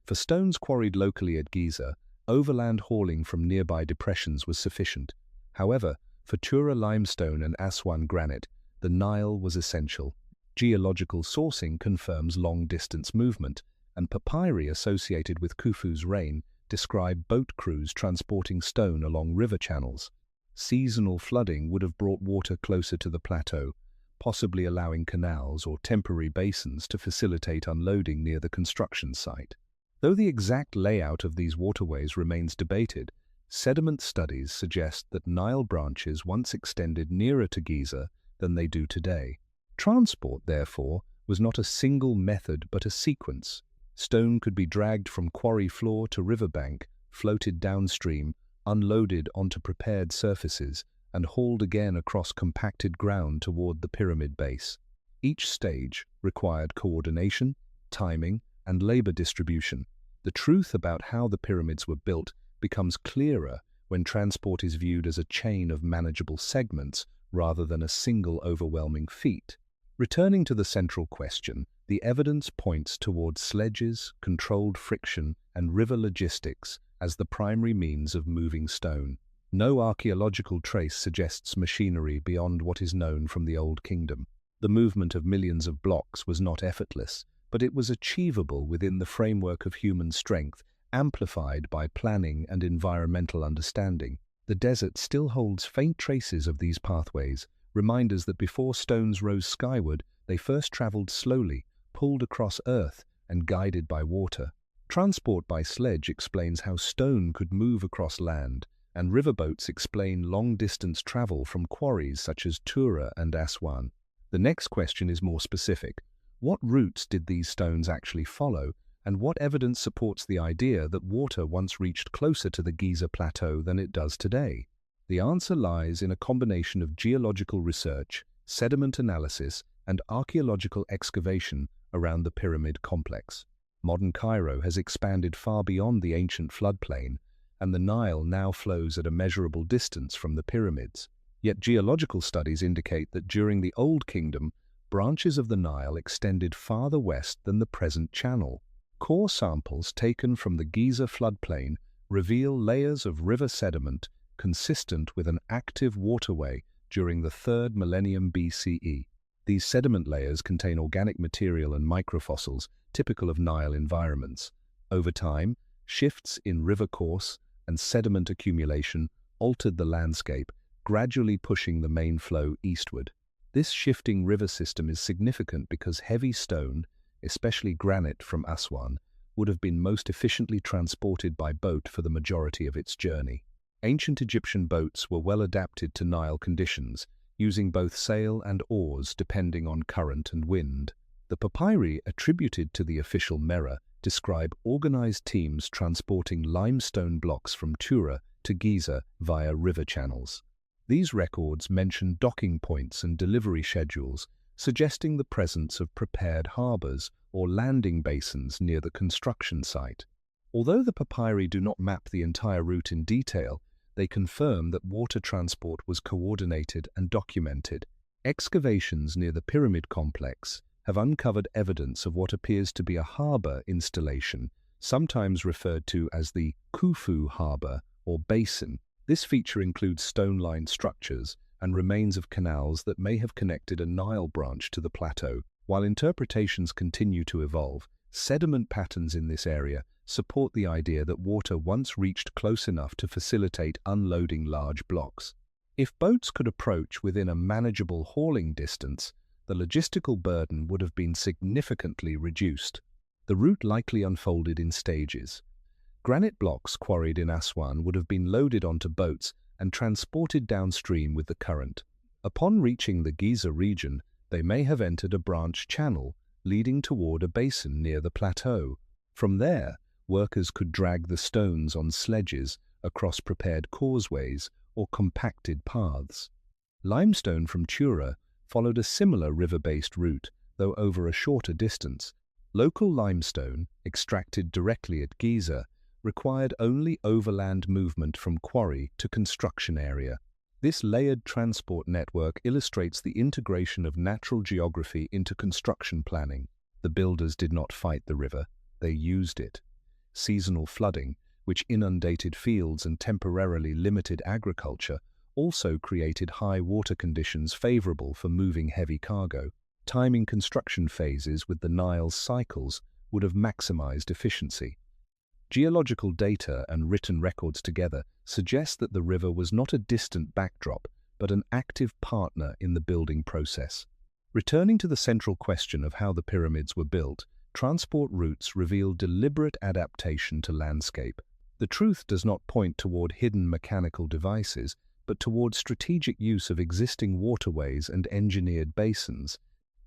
For stones quarried locally at Giza, overland hauling from nearby depressions was sufficient. However, for Tura limestone and Aswan granite, the Nile was essential. Geological sourcing confirms long-distance movement, and papyri associated with Khufu's reign describe boat crews transporting stone along river channels. Seasonal flooding would have brought water closer to the plateau, possibly allowing canals or temporary basins to facilitate unloading near the construction site. Though the exact layout of these waterways remains debated, sediment studies suggest that Nile branches once extended nearer to Giza than they do today. Transport, therefore, was not a single method but a sequence. Stone could be dragged from quarry floor to riverbank, floated downstream, unloaded onto prepared surfaces, and hauled again across compacted ground toward the pyramid base. Each stage required coordination, timing, and labor distribution. The truth about how the pyramids were built becomes clearer when transport is viewed as a chain of manageable segments rather than a single overwhelming feat. Returning to the central question, the evidence points towards sledges, controlled friction, and river logistics as the primary means of moving stone. No archaeological trace suggests machinery beyond what is known from the Old Kingdom. The movement of millions of blocks was not effortless, but it was achievable within the framework of human strength, amplified by planning and environmental understanding. The desert still holds faint traces of these pathways, reminders that before stones rose skyward, they first traveled slowly, pulled across earth, and guided by water. Transport by sledge explains how stone could move across land, and riverboats explain long-distance travel from quarries such as Tura and Aswan. The next question is more specific. What routes did these stones actually follow, and what evidence supports the idea that water once reached closer to the Giza Plateau than it does today? The answer lies in a combination of geological research, sediment analysis, and archaeological excavation around the pyramid complex. Modern Cairo has expanded far beyond the ancient floodplain, and the Nile now flows at a measurable distance from the pyramids. Yet geological studies indicate that during the Old Kingdom, branches of the Nile extended farther west than the present channel. Core samples taken from the Giza floodplain reveal layers of river sediment consistent with an active waterway during the 3rd millennium BCE. These sediment layers contain organic material and microfossils typical of Nile environments. Over time, shifts in river course and sediment accumulation altered the landscape, gradually pushing the main flow eastward. This shifting river system is significant because heavy stone, especially granite from Aswan, would have been most efficiently transported by boat for the majority of its journey. Ancient Egyptian boats were well adapted to Nile conditions, using both sail and oars depending on current and wind. The papyri attributed to the official Mera describe organized teams transporting limestone blocks from Tura to Giza via river channels. These records mention docking points and delivery schedules, suggesting the presence of prepared harbors or landing basins near the construction site. Although the papyri do not map the entire route in detail, they confirm that water transport was coordinated and documented. Excavations near the pyramid complex have uncovered evidence of what appears to be a harbor installation, sometimes referred to as the Khufu Harbor or basin. This feature includes stone-lined structures and remains of canals that may have connected a Nile branch to the plateau. While interpretations continue to evolve, sediment patterns in this area support the idea that water once reached close enough to facilitate unloading large blocks. If boats could approach within a manageable hauling distance, the logistical burden would have been significantly reduced. The route likely unfolded in stages. Granite blocks quarried in Aswan would have been loaded onto boats and transported downstream with the current. Upon reaching the Giza region, they may have entered a branch channel leading toward a basin near the plateau. From there, workers could drag the stones on sledges across prepared causeways or compacted paths. Limestone from Tura followed a similar river-based route, though over a shorter distance. Local limestone, extracted directly at Giza, required only overland movement from quarry to construction area. This layered transport network illustrates the integration of natural geography into construction planning. The builders did not fight the river, they used it. Seasonal flooding, which inundated fields and temporarily limited agriculture, also created high water conditions favorable for moving heavy cargo. Timing construction phases with the Nile's cycles would have maximized efficiency. Geological data and written records together suggest that the river was not a distant backdrop, but an active partner in the building process. Returning to the central question of how the pyramids were built, transport routes reveal deliberate adaptation to landscape. The truth does not point toward hidden mechanical devices, but toward strategic use of existing waterways and engineered basins.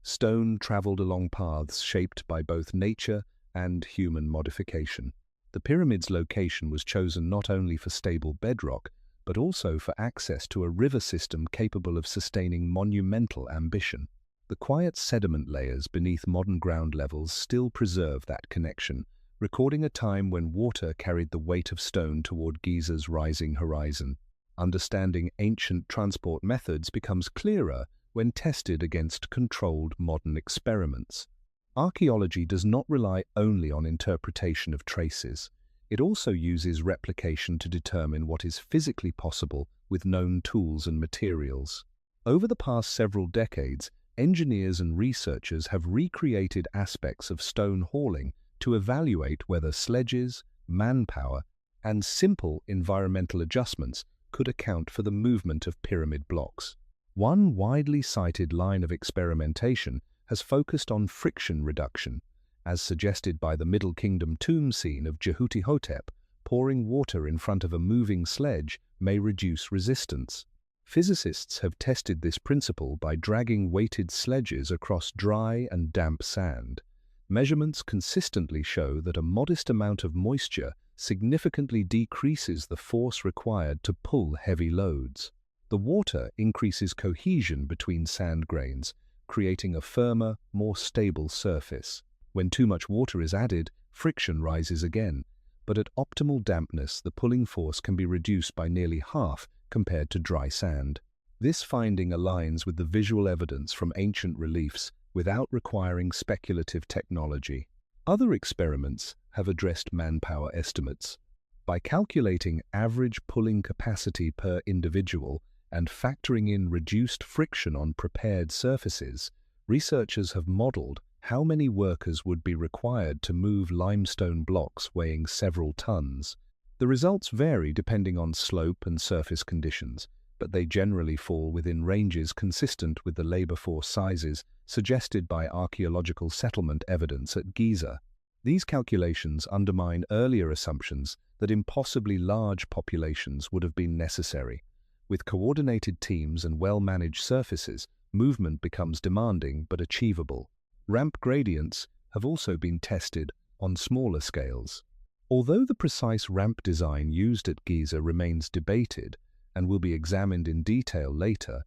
Stone traveled along paths shaped by both nature and human modification. The pyramid's location was chosen not only for stable bedrock, but also for access to a river system capable of sustaining monumental ambition. The quiet sediment layers beneath modern ground levels still preserve that connection, recording a time when water carried the weight of stone toward Giza's rising horizon. Understanding ancient transport methods becomes clearer when tested against controlled modern experiments. Archaeology does not rely only on interpretation of traces. It also uses replication to determine what is physically possible with known tools and materials. Over the past several decades, engineers and researchers have recreated aspects of stone hauling to evaluate whether sledges, manpower, and simple environmental adjustments could account for the movement of pyramid blocks. One widely cited line of experimentation has focused on friction reduction, as suggested by the Middle Kingdom tomb scene of Jehuti-Hotep. Pouring water in front of a moving sledge may reduce resistance. Physicists have tested this principle by dragging weighted sledges across dry and damp sand. Measurements consistently show that a modest amount of moisture significantly decreases the force required to pull heavy loads. The water increases cohesion between sand grains, creating a firmer, more stable surface. When too much water is added, friction rises again, but at optimal dampness, the pulling force can be reduced by nearly half compared to dry sand. This finding aligns with the visual evidence from ancient reliefs without requiring speculative technology. Other experiments have addressed manpower estimates. By calculating average pulling capacity per individual and factoring in reduced friction on prepared surfaces, researchers have modeled how many workers would be required to move limestone blocks weighing several tons. The results vary depending on slope and surface conditions, but they generally fall within ranges consistent with the labor force sizes suggested by archaeological settlement evidence at Giza. These calculations undermine earlier assumptions that impossibly large populations would have been necessary. With coordinated teams and well-managed surfaces, movement becomes demanding but achievable. Ramp gradients have also been tested on smaller scales. Although the precise ramp design used at Giza remains debated and will be examined in detail later,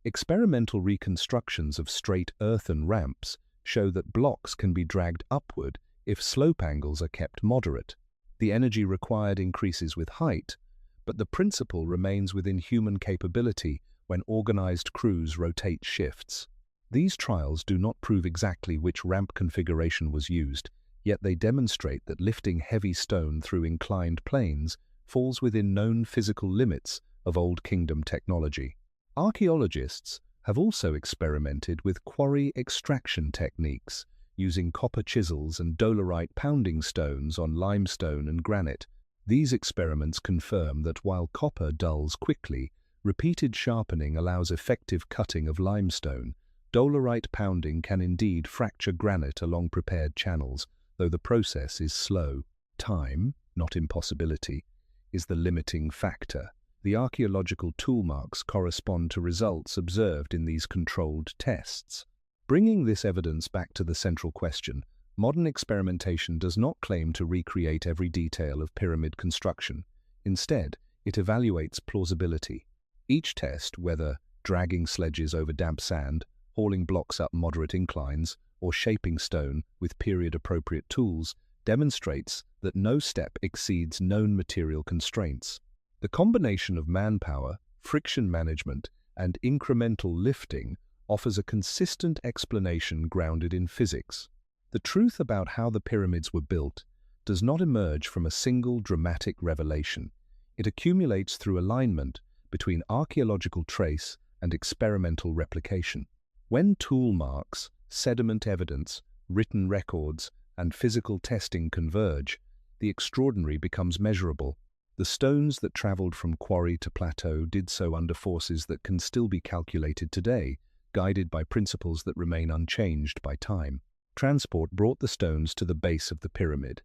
experimental reconstructions of straight earthen ramps show that blocks can be dragged upward if slope angles are kept moderate. The energy required increases with height, but the principle remains within human capability when organized crews rotate shifts. These trials do not prove exactly which ramp configuration was used, yet they demonstrate that lifting heavy stone through inclined planes falls within known physical limits of Old Kingdom technology. Archaeologists have also experimented with quarry extraction techniques, using copper chisels and dolerite pounding stones on limestone and granite. These experiments confirm that while copper dulls quickly, repeated sharpening allows effective cutting of limestone. Dolerite pounding can indeed fracture granite along prepared channels, though the process is slow. Time, not impossibility, is the limiting factor. The archaeological tool marks correspond to results observed in these controlled tests. Bringing this evidence back to the central question, modern experimentation does not claim to recreate every detail of pyramid construction. Instead, it evaluates plausibility. Each test, whether dragging sledges over damp sand, hauling blocks up moderate inclines, or shaping stone with period-appropriate tools, demonstrates that no step exceeds known material constraints. The combination of manpower, friction management, and incremental lifting offers a consistent explanation grounded in physics. The truth about how the pyramids were built does not emerge from a single dramatic revelation. It accumulates through alignment between archaeological trace and experimental replication. When tool marks, sediment evidence, written records, and physical testing converge, the extraordinary becomes measurable. The stones that traveled from quarry to plateau did so under forces that can still be calculated today, guided by principles that remain unchanged by time. Transport brought the stones to the base of the pyramid.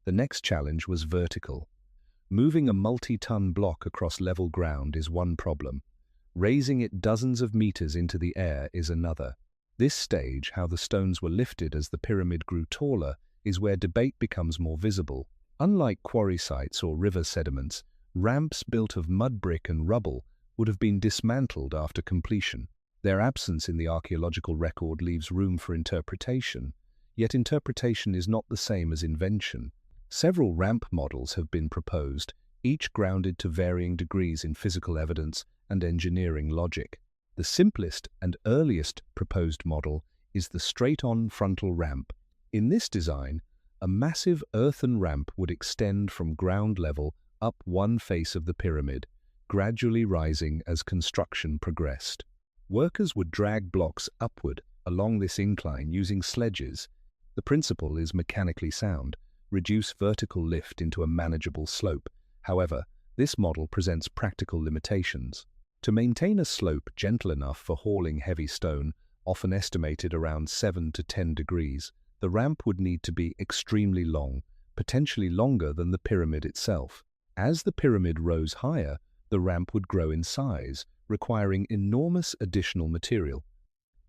The next challenge was vertical. Moving a multi-ton block across level ground is one problem. Raising it dozens of meters into the air is another. This stage, how the stones were lifted as the pyramid grew taller, is where debate becomes more visible. Unlike quarry sites or river sediments, ramps built of mud brick and rubble would have been dismantled after completion. Their absence in the archaeological record leaves room for interpretation, yet interpretation is not the same as invention. Several ramp models have been proposed, each grounded to varying degrees in physical evidence and engineering logic. The simplest and earliest proposed model is the straight-on frontal ramp. In this design, a massive earthen ramp would extend from ground level up one face of the pyramid, gradually rising as construction progressed. Workers would drag blocks upward along this incline using sledges. The principle is mechanically sound: reduce vertical lift into a manageable slope. However, this model presents practical limitations. To maintain a slope gentle enough for hauling heavy stone, often estimated around 7 to 10 degrees, the ramp would need to be extremely long, potentially longer than the pyramid itself. As the pyramid rose higher, the ramp would grow in size, requiring enormous additional material.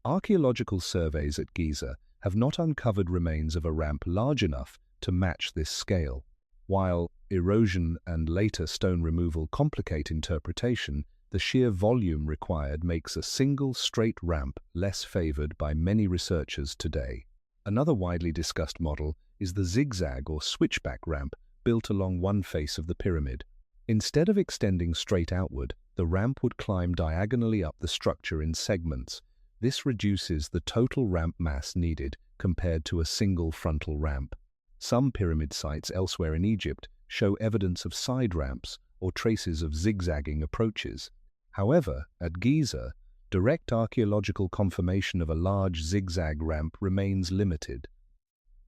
Archaeological surveys at Giza have not uncovered remains of a ramp large enough to match this scale. While erosion and later stone removal complicate interpretation, the sheer volume required makes a single straight ramp less favored by many researchers today. Another widely discussed model is the zigzag or switchback ramp built along one face of the pyramid. Instead of extending straight outward, the ramp would climb diagonally up the structure in segments. This reduces the total ramp mass needed compared to a single frontal ramp. Some pyramid sites elsewhere in Egypt show evidence of side ramps or traces of zigzagging approaches. However, at Giza, direct archaeological confirmation of a large zigzag ramp remains limited.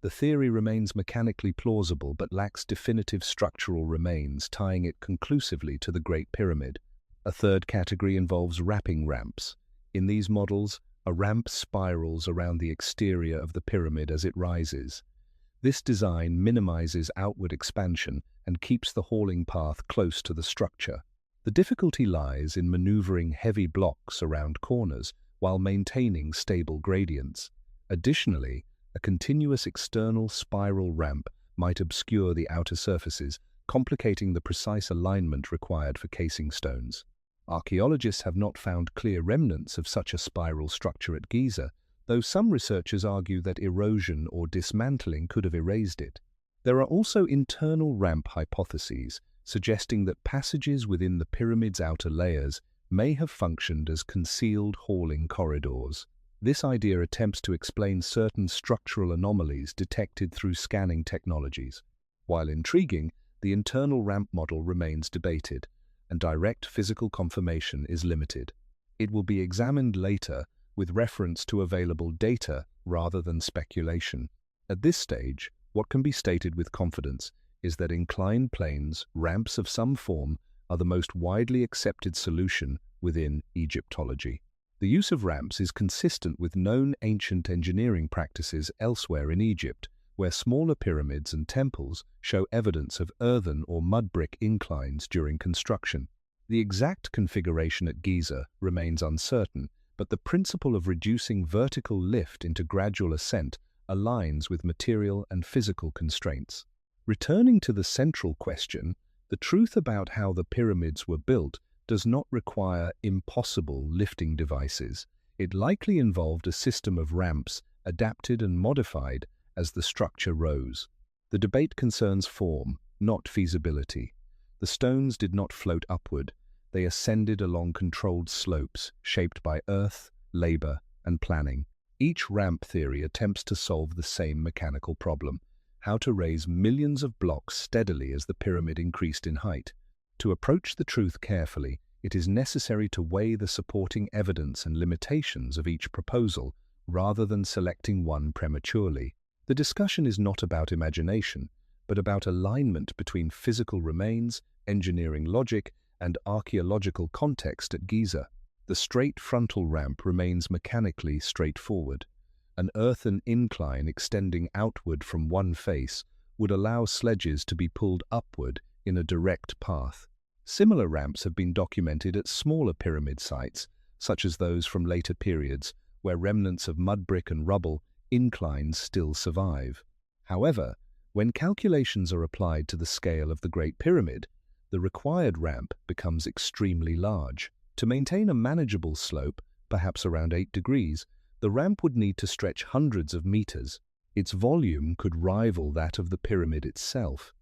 The theory remains mechanically plausible but lacks definitive structural remains tying it conclusively to the Great Pyramid. A third category involves wrapping ramps. In these models, a ramp spirals around the exterior of the pyramid as it rises. This design minimizes outward expansion and keeps the hauling path close to the structure. The difficulty lies in maneuvering heavy blocks around corners while maintaining stable gradients. Additionally, a continuous external spiral ramp might obscure the outer surfaces, complicating the precise alignment required for casing stones. Archaeologists have not found clear remnants of such a spiral structure at Giza, though some researchers argue that erosion or dismantling could have erased it. There are also internal ramp hypotheses, suggesting that passages within the pyramid's outer layers may have functioned as concealed hauling corridors. This idea attempts to explain certain structural anomalies detected through scanning technologies. While intriguing, the internal ramp model remains debated, and direct physical confirmation is limited. It will be examined later with reference to available data rather than speculation. At this stage, what can be stated with confidence is that inclined planes, ramps of some form, are the most widely accepted solution within Egyptology. The use of ramps is consistent with known ancient engineering practices elsewhere in Egypt, where smaller pyramids and temples show evidence of earthen or mud brick inclines during construction. The exact configuration at Giza remains uncertain, but the principle of reducing vertical lift into gradual ascent aligns with material and physical constraints. Returning to the central question, the truth about how the pyramids were built does not require impossible lifting devices. It likely involved a system of ramps adapted and modified as the structure rose. The debate concerns form, not feasibility. The stones did not float upward. They ascended along controlled slopes shaped by earth, labor, and planning. Each ramp theory attempts to solve the same mechanical problem: how to raise millions of blocks steadily as the pyramid increased in height. To approach the truth carefully, it is necessary to weigh the supporting evidence and limitations of each proposal, rather than selecting one prematurely. The discussion is not about imagination, but about alignment between physical remains, engineering logic, and archaeological context at Giza. The straight frontal ramp remains mechanically straightforward. An earthen incline extending outward from one face would allow sledges to be pulled upward in a direct path. Similar ramps have been documented at smaller pyramid sites, such as those from later periods, where remnants of mud brick and rubble inclines still survive. However, when calculations are applied to the scale of the Great Pyramid, the required ramp becomes extremely large. To maintain a manageable slope, perhaps around 8 degrees, the ramp would need to stretch hundreds of meters. Its volume could rival that of the pyramid itself.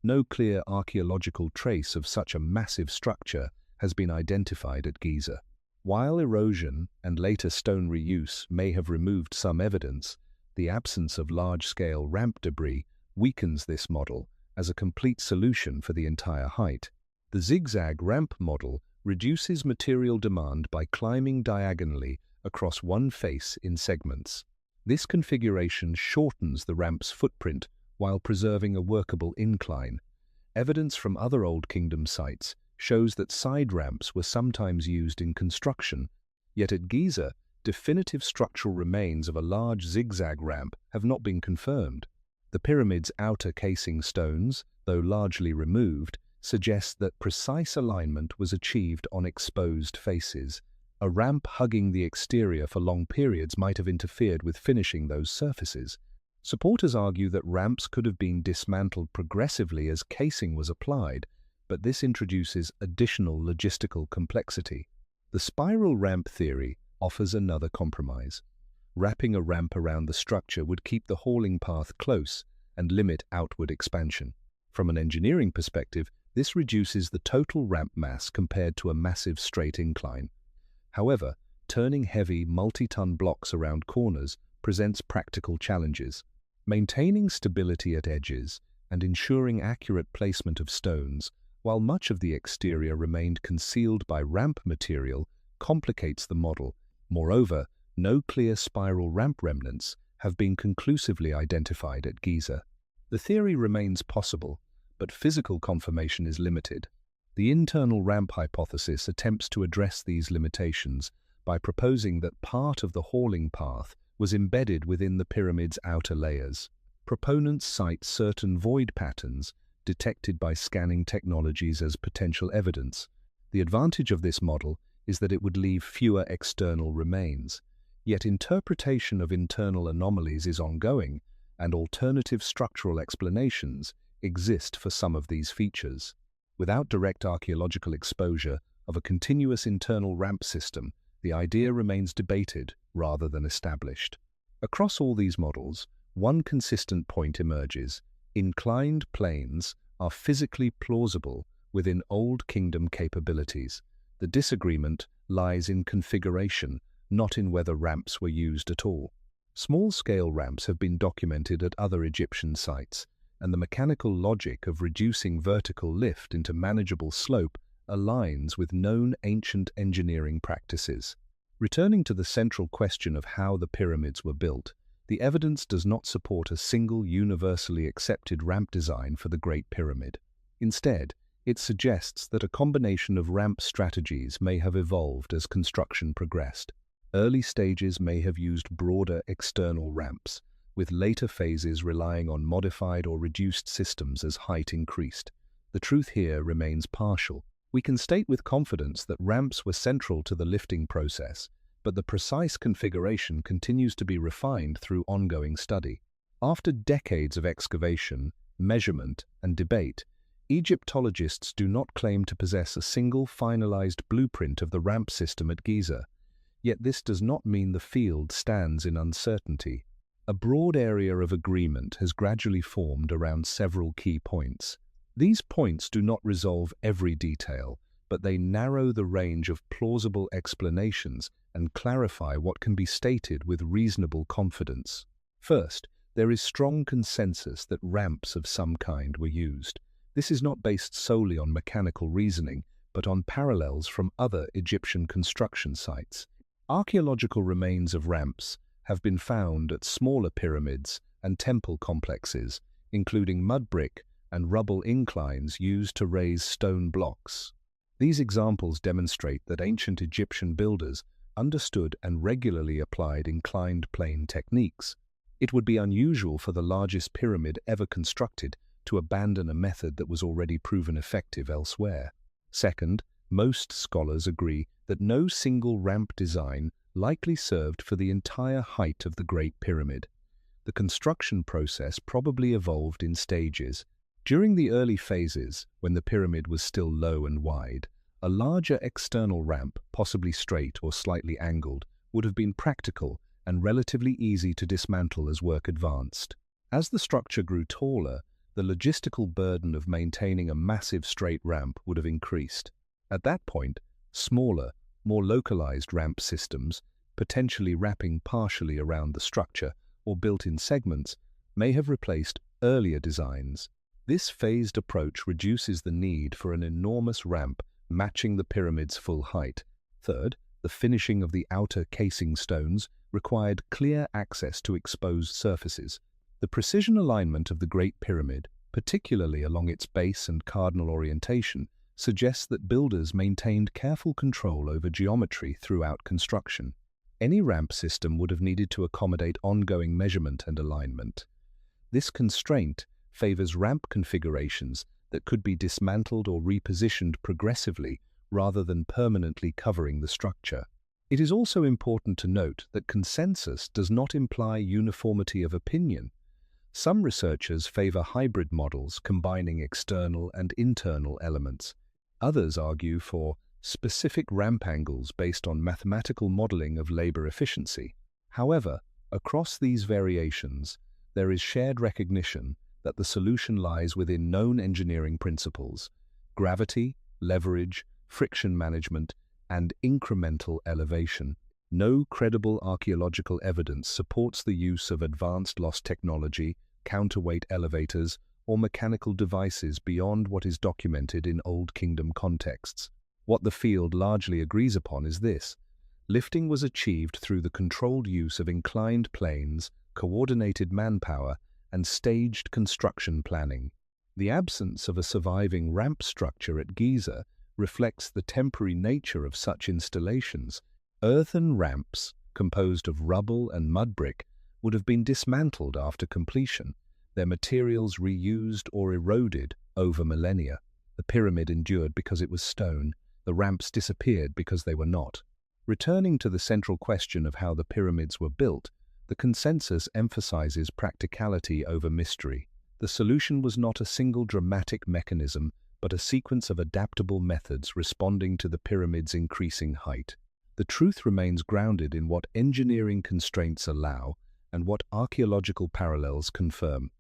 No clear archaeological trace of such a massive structure has been identified at Giza. While erosion and later stone reuse may have removed some evidence, the absence of large-scale ramp debris weakens this model as a complete solution for the entire height. The zigzag ramp model reduces material demand by climbing diagonally across one face in segments. This configuration shortens the ramp's footprint while preserving a workable incline. Evidence from other Old Kingdom sites shows that side ramps were sometimes used in construction, yet at Giza, definitive structural remains of a large zigzag ramp have not been confirmed. The pyramid's outer casing stones, though largely removed, suggest that precise alignment was achieved on exposed faces. A ramp hugging the exterior for long periods might have interfered with finishing those surfaces. Supporters argue that ramps could have been dismantled progressively as casing was applied, but this introduces additional logistical complexity. The spiral ramp theory offers another compromise. Wrapping a ramp around the structure would keep the hauling path close and limit outward expansion. From an engineering perspective, this reduces the total ramp mass compared to a massive straight incline. However, turning heavy multi-ton blocks around corners presents practical challenges. Maintaining stability at edges and ensuring accurate placement of stones, while much of the exterior remained concealed by ramp material, complicates the model. Moreover, no clear spiral ramp remnants have been conclusively identified at Giza. The theory remains possible, but physical confirmation is limited. The internal ramp hypothesis attempts to address these limitations by proposing that part of the hauling path was embedded within the pyramid's outer layers. Proponents cite certain void patterns detected by scanning technologies as potential evidence. The advantage of this model is that it would leave fewer external remains. Yet interpretation of internal anomalies is ongoing, and alternative structural explanations exist for some of these features. Without direct archaeological exposure of a continuous internal ramp system, the idea remains debated rather than established. Across all these models, one consistent point emerges: inclined planes are physically plausible within Old Kingdom capabilities. The disagreement lies in configuration, not in whether ramps were used at all. Small-scale ramps have been documented at other Egyptian sites, and the mechanical logic of reducing vertical lift into manageable slope aligns with known ancient engineering practices. Returning to the central question of how the pyramids were built, the evidence does not support a single universally accepted ramp design for the Great Pyramid. Instead, it suggests that a combination of ramp strategies may have evolved as construction progressed. Early stages may have used broader external ramps, with later phases relying on modified or reduced systems as height increased. The truth here remains partial. We can state with confidence that ramps were central to the lifting process, but the precise configuration continues to be refined through ongoing study. After decades of excavation, measurement, and debate, Egyptologists do not claim to possess a single finalized blueprint of the ramp system at Giza. Yet this does not mean the field stands in uncertainty. A broad area of agreement has gradually formed around several key points. These points do not resolve every detail, but they narrow the range of plausible explanations and clarify what can be stated with reasonable confidence. First, there is strong consensus that ramps of some kind were used. This is not based solely on mechanical reasoning, but on parallels from other Egyptian construction sites. Archaeological remains of ramps have been found at smaller pyramids and temple complexes, including mud brick and rubble inclines used to raise stone blocks. These examples demonstrate that ancient Egyptian builders understood and regularly applied inclined plane techniques. It would be unusual for the largest pyramid ever constructed to abandon a method that was already proven effective elsewhere. Second, most scholars agree that no single ramp design likely served for the entire height of the Great Pyramid. The construction process probably evolved in stages. During the early phases, when the pyramid was still low and wide, a larger external ramp, possibly straight or slightly angled, would have been practical and relatively easy to dismantle as work advanced. As the structure grew taller, the logistical burden of maintaining a massive straight ramp would have increased. At that point, smaller, more localized ramp systems, potentially wrapping partially around the structure or built in segments, may have replaced earlier designs. This phased approach reduces the need for an enormous ramp matching the pyramid's full height. Third, the finishing of the outer casing stones required clear access to exposed surfaces. The precision alignment of the Great Pyramid, particularly along its base and cardinal orientation, suggests that builders maintained careful control over geometry throughout construction. Any ramp system would have needed to accommodate ongoing measurement and alignment. This constraint favors ramp configurations that could be dismantled or repositioned progressively rather than permanently covering the structure. It is also important to note that consensus does not imply uniformity of opinion. Some researchers favor hybrid models combining external and internal elements. Others argue for specific ramp angles based on mathematical modeling of labor efficiency. However, across these variations, there is shared recognition that the solution lies within known engineering principles: gravity, leverage, friction management, and incremental elevation. No credible archaeological evidence supports the use of advanced loss technology, counterweight elevators, or mechanical devices beyond what is documented in Old Kingdom contexts. What the field largely agrees upon is this: lifting was achieved through the controlled use of inclined planes, coordinated manpower, and staged construction planning. The absence of a surviving ramp structure at Giza reflects the temporary nature of such installations. Earthen ramps, composed of rubble and mud brick, would have been dismantled after completion, their materials reused or eroded over millennia. The pyramid endured because it was stone, the ramps disappeared because they were not. Returning to the central question of how the pyramids were built, the consensus emphasizes practicality over mystery. The solution was not a single dramatic mechanism, but a sequence of adaptable methods responding to the pyramid's increasing height. The truth remains grounded in what engineering constraints allow and what archaeological parallels confirm.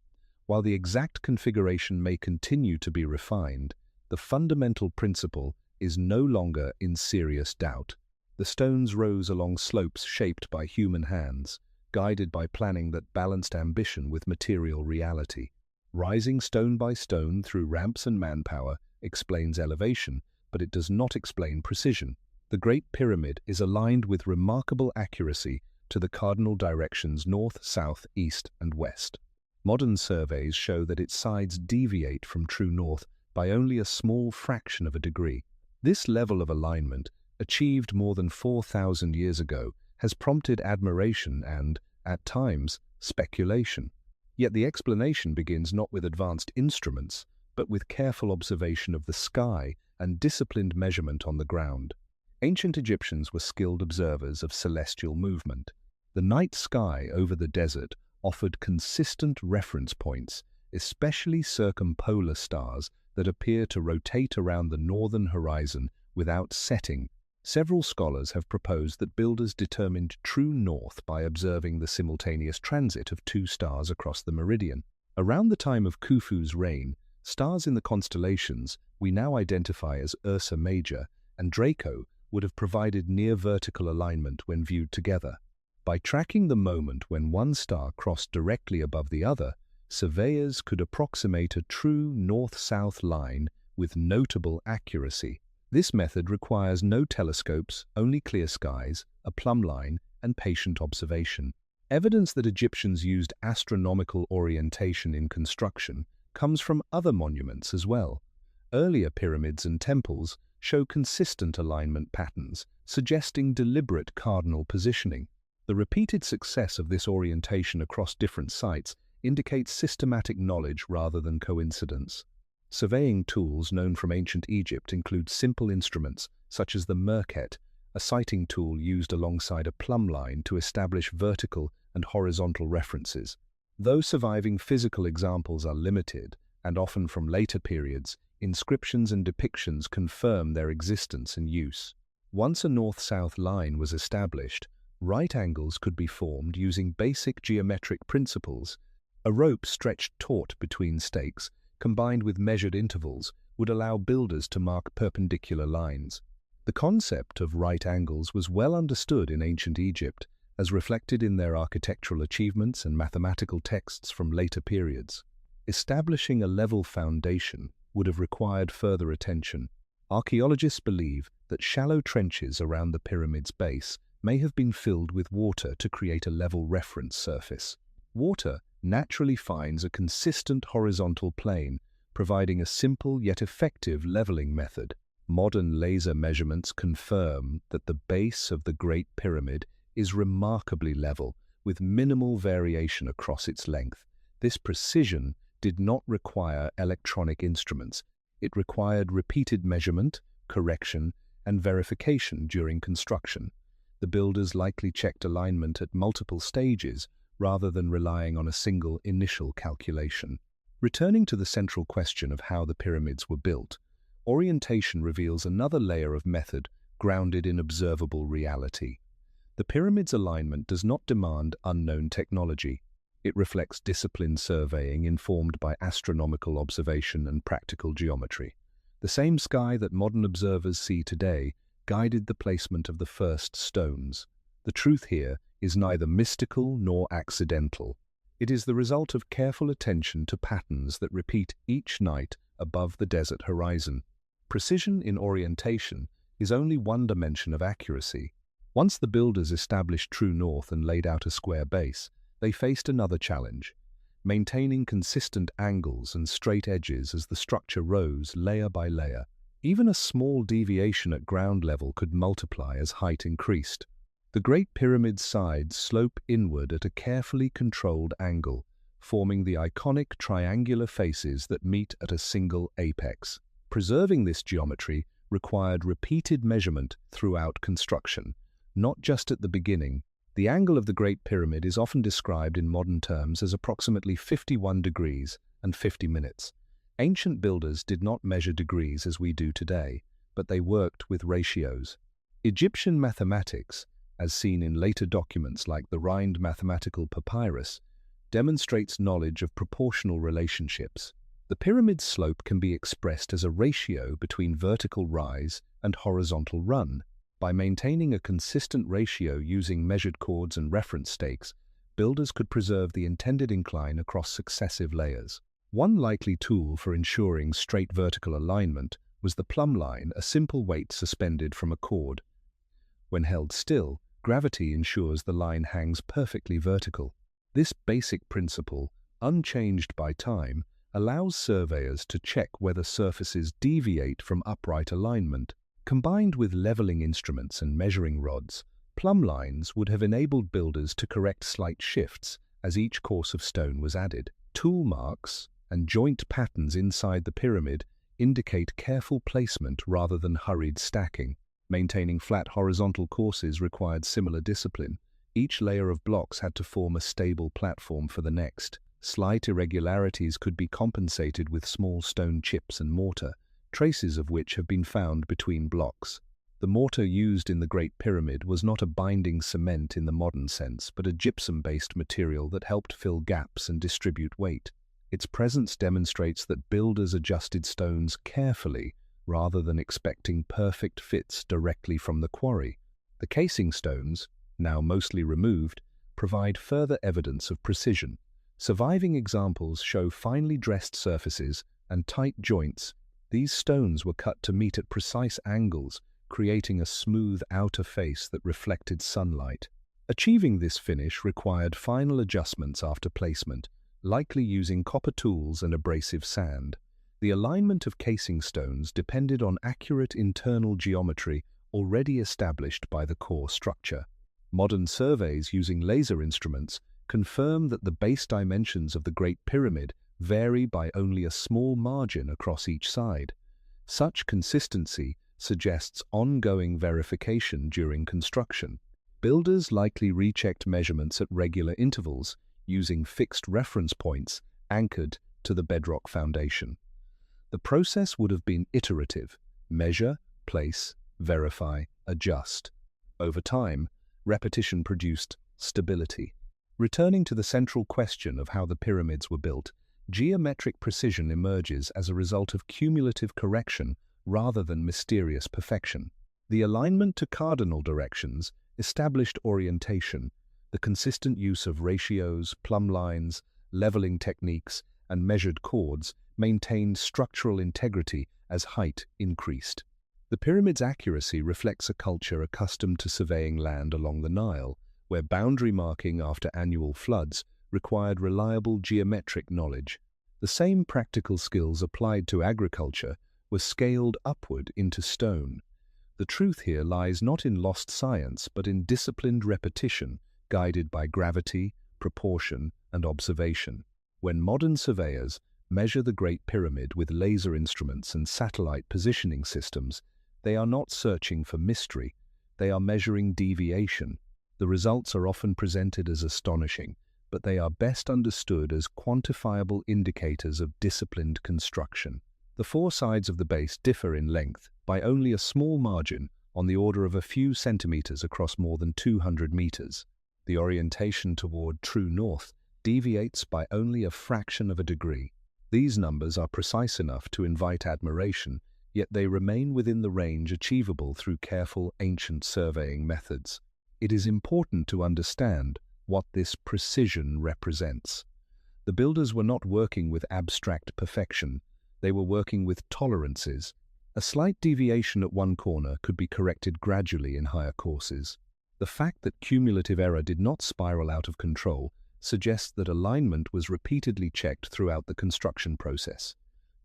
While the exact configuration may continue to be refined, the fundamental principle is no longer in serious doubt. The stones rose along slopes shaped by human hands, guided by planning that balanced ambition with material reality. Rising stone by stone through ramps and manpower explains elevation, but it does not explain precision. The Great Pyramid is aligned with remarkable accuracy to the cardinal directions north, south, east, and west. Modern surveys show that its sides deviate from true north by only a small fraction of a degree. This level of alignment, achieved more than 4,000 years ago, has prompted admiration and, at times, speculation. Yet the explanation begins not with advanced instruments, but with careful observation of the sky and disciplined measurement on the ground. Ancient Egyptians were skilled observers of celestial movement. The night sky over the desert offered consistent reference points, especially circumpolar stars that appear to rotate around the northern horizon without setting. Several scholars have proposed that builders determined true north by observing the simultaneous transit of two stars across the meridian. Around the time of Khufu's reign, stars in the constellations we now identify as Ursa Major and Draco would have provided near-vertical alignment when viewed together. By tracking the moment when one star crossed directly above the other, surveyors could approximate a true north-south line with notable accuracy. This method requires no telescopes, only clear skies, a plumb line, and patient observation. Evidence that Egyptians used astronomical orientation in construction comes from other monuments as well. Earlier pyramids and temples show consistent alignment patterns, suggesting deliberate cardinal positioning. The repeated success of this orientation across different sites indicates systematic knowledge rather than coincidence. Surveying tools known from ancient Egypt include simple instruments such as the merket, a sighting tool used alongside a plumb line to establish vertical and horizontal references. Though surviving physical examples are limited, and often from later periods, inscriptions and depictions confirm their existence and use. Once a north-south line was established, right angles could be formed using basic geometric principles. A rope stretched taut between stakes, combined with measured intervals, would allow builders to mark perpendicular lines. The concept of right angles was well understood in ancient Egypt, as reflected in their architectural achievements and mathematical texts from later periods. Establishing a level foundation would have required further attention. Archaeologists believe that shallow trenches around the pyramid's base may have been filled with water to create a level reference surface. Water naturally finds a consistent horizontal plane, providing a simple yet effective leveling method. Modern laser measurements confirm that the base of the Great Pyramid is remarkably level, with minimal variation across its length. This precision did not require electronic instruments. It required repeated measurement, correction, and verification during construction. The builders likely checked alignment at multiple stages rather than relying on a single initial calculation. Returning to the central question of how the pyramids were built, orientation reveals another layer of method grounded in observable reality. The pyramid's alignment does not demand unknown technology. It reflects disciplined surveying informed by astronomical observation and practical geometry. The same sky that modern observers see today guided the placement of the first stones. The truth here is neither mystical nor accidental. It is the result of careful attention to patterns that repeat each night above the desert horizon. Precision in orientation is only one dimension of accuracy. Once the builders established true north and laid out a square base, they faced another challenge: maintaining consistent angles and straight edges as the structure rose layer by layer. Even a small deviation at ground level could multiply as height increased. The Great Pyramid's sides slope inward at a carefully controlled angle, forming the iconic triangular faces that meet at a single apex. Preserving this geometry required repeated measurement throughout construction, not just at the beginning. The angle of the Great Pyramid is often described in modern terms as approximately 51 degrees and 50 minutes. Ancient builders did not measure degrees as we do today, but they worked with ratios. Egyptian mathematics, as seen in later documents like the Rhind mathematical papyrus, demonstrates knowledge of proportional relationships. The pyramid's slope can be expressed as a ratio between vertical rise and horizontal run. By maintaining a consistent ratio using measured chords and reference stakes, builders could preserve the intended incline across successive layers. One likely tool for ensuring straight vertical alignment was the plumb line, a simple weight suspended from a cord. When held still, gravity ensures the line hangs perfectly vertical. This basic principle, unchanged by time, allows surveyors to check whether surfaces deviate from upright alignment. Combined with leveling instruments and measuring rods, plumb lines would have enabled builders to correct slight shifts as each course of stone was added. Tool marks and joint patterns inside the pyramid indicate careful placement rather than hurried stacking. Maintaining flat horizontal courses required similar discipline. Each layer of blocks had to form a stable platform for the next. Slight irregularities could be compensated with small stone chips and mortar, traces of which have been found between blocks. The mortar used in the Great Pyramid was not a binding cement in the modern sense, but a gypsum-based material that helped fill gaps and distribute weight. Its presence demonstrates that builders adjusted stones carefully rather than expecting perfect fits directly from the quarry. The casing stones, now mostly removed, provide further evidence of precision. Surviving examples show finely dressed surfaces and tight joints. These stones were cut to meet at precise angles, creating a smooth outer face that reflected sunlight. Achieving this finish required final adjustments after placement, likely using copper tools and abrasive sand. The alignment of casing stones depended on accurate internal geometry already established by the core structure. Modern surveys using laser instruments confirm that the base dimensions of the Great Pyramid vary by only a small margin across each side. Such consistency suggests ongoing verification during construction. Builders likely rechecked measurements at regular intervals, using fixed reference points anchored to the bedrock foundation. The process would have been iterative: measure, place, verify, adjust. Over time, repetition produced stability. Returning to the central question of how the pyramids were built, geometric precision emerges as a result of cumulative correction rather than mysterious perfection. The alignment to cardinal directions established orientation. The consistent use of ratios, plumb lines, leveling techniques, and measured chords maintained structural integrity as height increased. The pyramid's accuracy reflects a culture accustomed to surveying land along the Nile, where boundary marking after annual floods required reliable geometric knowledge. The same practical skills applied to agriculture were scaled upward into stone. The truth here lies not in lost science, but in disciplined repetition, guided by gravity, proportion, and observation. When modern surveyors measure the Great Pyramid with laser instruments and satellite positioning systems, they are not searching for mystery, they are measuring deviation. The results are often presented as astonishing, but they are best understood as quantifiable indicators of disciplined construction. The four sides of the base differ in length by only a small margin, on the order of a few centimeters across more than 200 meters. The orientation toward true north deviates by only a fraction of a degree. These numbers are precise enough to invite admiration, yet they remain within the range achievable through careful ancient surveying methods. It is important to understand what this precision represents. The builders were not working with abstract perfection, they were working with tolerances. A slight deviation at one corner could be corrected gradually in higher courses. The fact that cumulative error did not spiral out of control suggests that alignment was repeatedly checked throughout the construction process.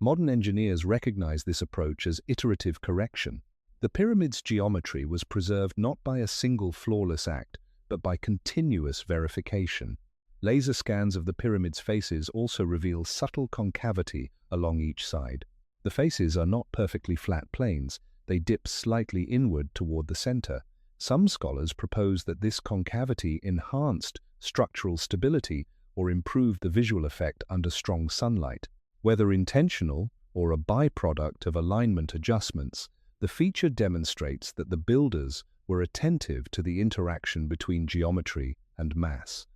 Modern engineers recognize this approach as iterative correction. The pyramid's geometry was preserved not by a single flawless act, but by continuous verification. Laser scans of the pyramid's faces also reveal subtle concavity along each side. The faces are not perfectly flat planes, they dip slightly inward toward the center. Some scholars propose that this concavity enhanced structural stability or improved the visual effect under strong sunlight. Whether intentional or a byproduct of alignment adjustments, the feature demonstrates that the builders were attentive to the interaction between geometry and mass.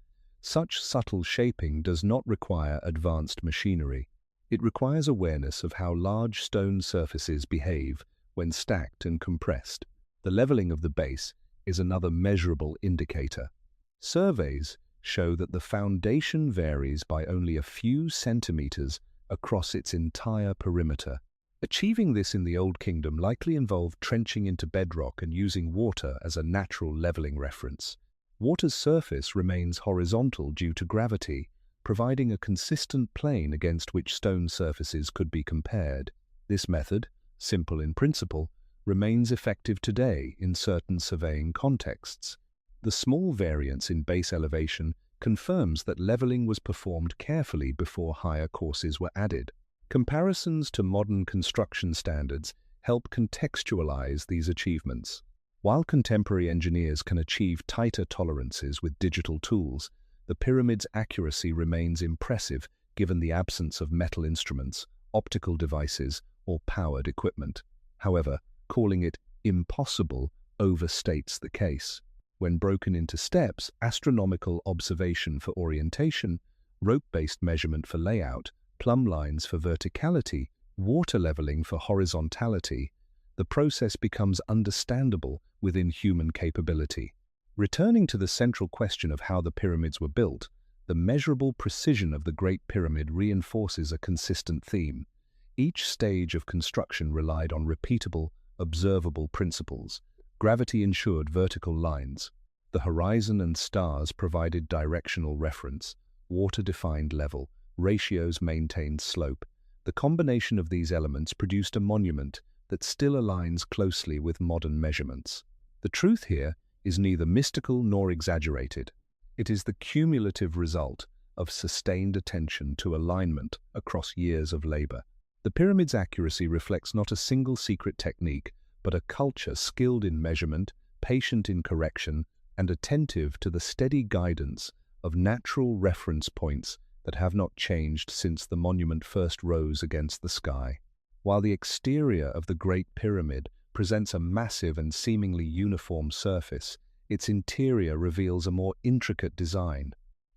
Such subtle shaping does not require advanced machinery. It requires awareness of how large stone surfaces behave when stacked and compressed. The leveling of the base is another measurable indicator. Surveys show that the foundation varies by only a few centimeters across its entire perimeter. Achieving this in the Old Kingdom likely involved trenching into bedrock and using water as a natural leveling reference. Water's surface remains horizontal due to gravity, providing a consistent plane against which stone surfaces could be compared. This method, simple in principle, remains effective today in certain surveying contexts. The small variance in base elevation confirms that leveling was performed carefully before higher courses were added. Comparisons to modern construction standards help contextualize these achievements. While contemporary engineers can achieve tighter tolerances with digital tools, the pyramid's accuracy remains impressive given the absence of metal instruments, optical devices, or powered equipment. However, calling it impossible overstates the case. When broken into steps, astronomical observation for orientation, rope-based measurement for layout, plumb lines for verticality, water leveling for horizontality, the process becomes understandable within human capability. Returning to the central question of how the pyramids were built, the measurable precision of the Great Pyramid reinforces a consistent theme. Each stage of construction relied on repeatable, observable principles. Gravity ensured vertical lines. The horizon and stars provided directional reference. Water defined level. Ratios maintained slope. The combination of these elements produced a monument that still aligns closely with modern measurements. The truth here is neither mystical nor exaggerated. It is the cumulative result of sustained attention to alignment across years of labor. The pyramid's accuracy reflects not a single secret technique, but a culture skilled in measurement, patient in correction, and attentive to the steady guidance of natural reference points that have not changed since the monument first rose against the sky. While the exterior of the Great Pyramid presents a massive and seemingly uniform surface, its interior reveals a more intricate design.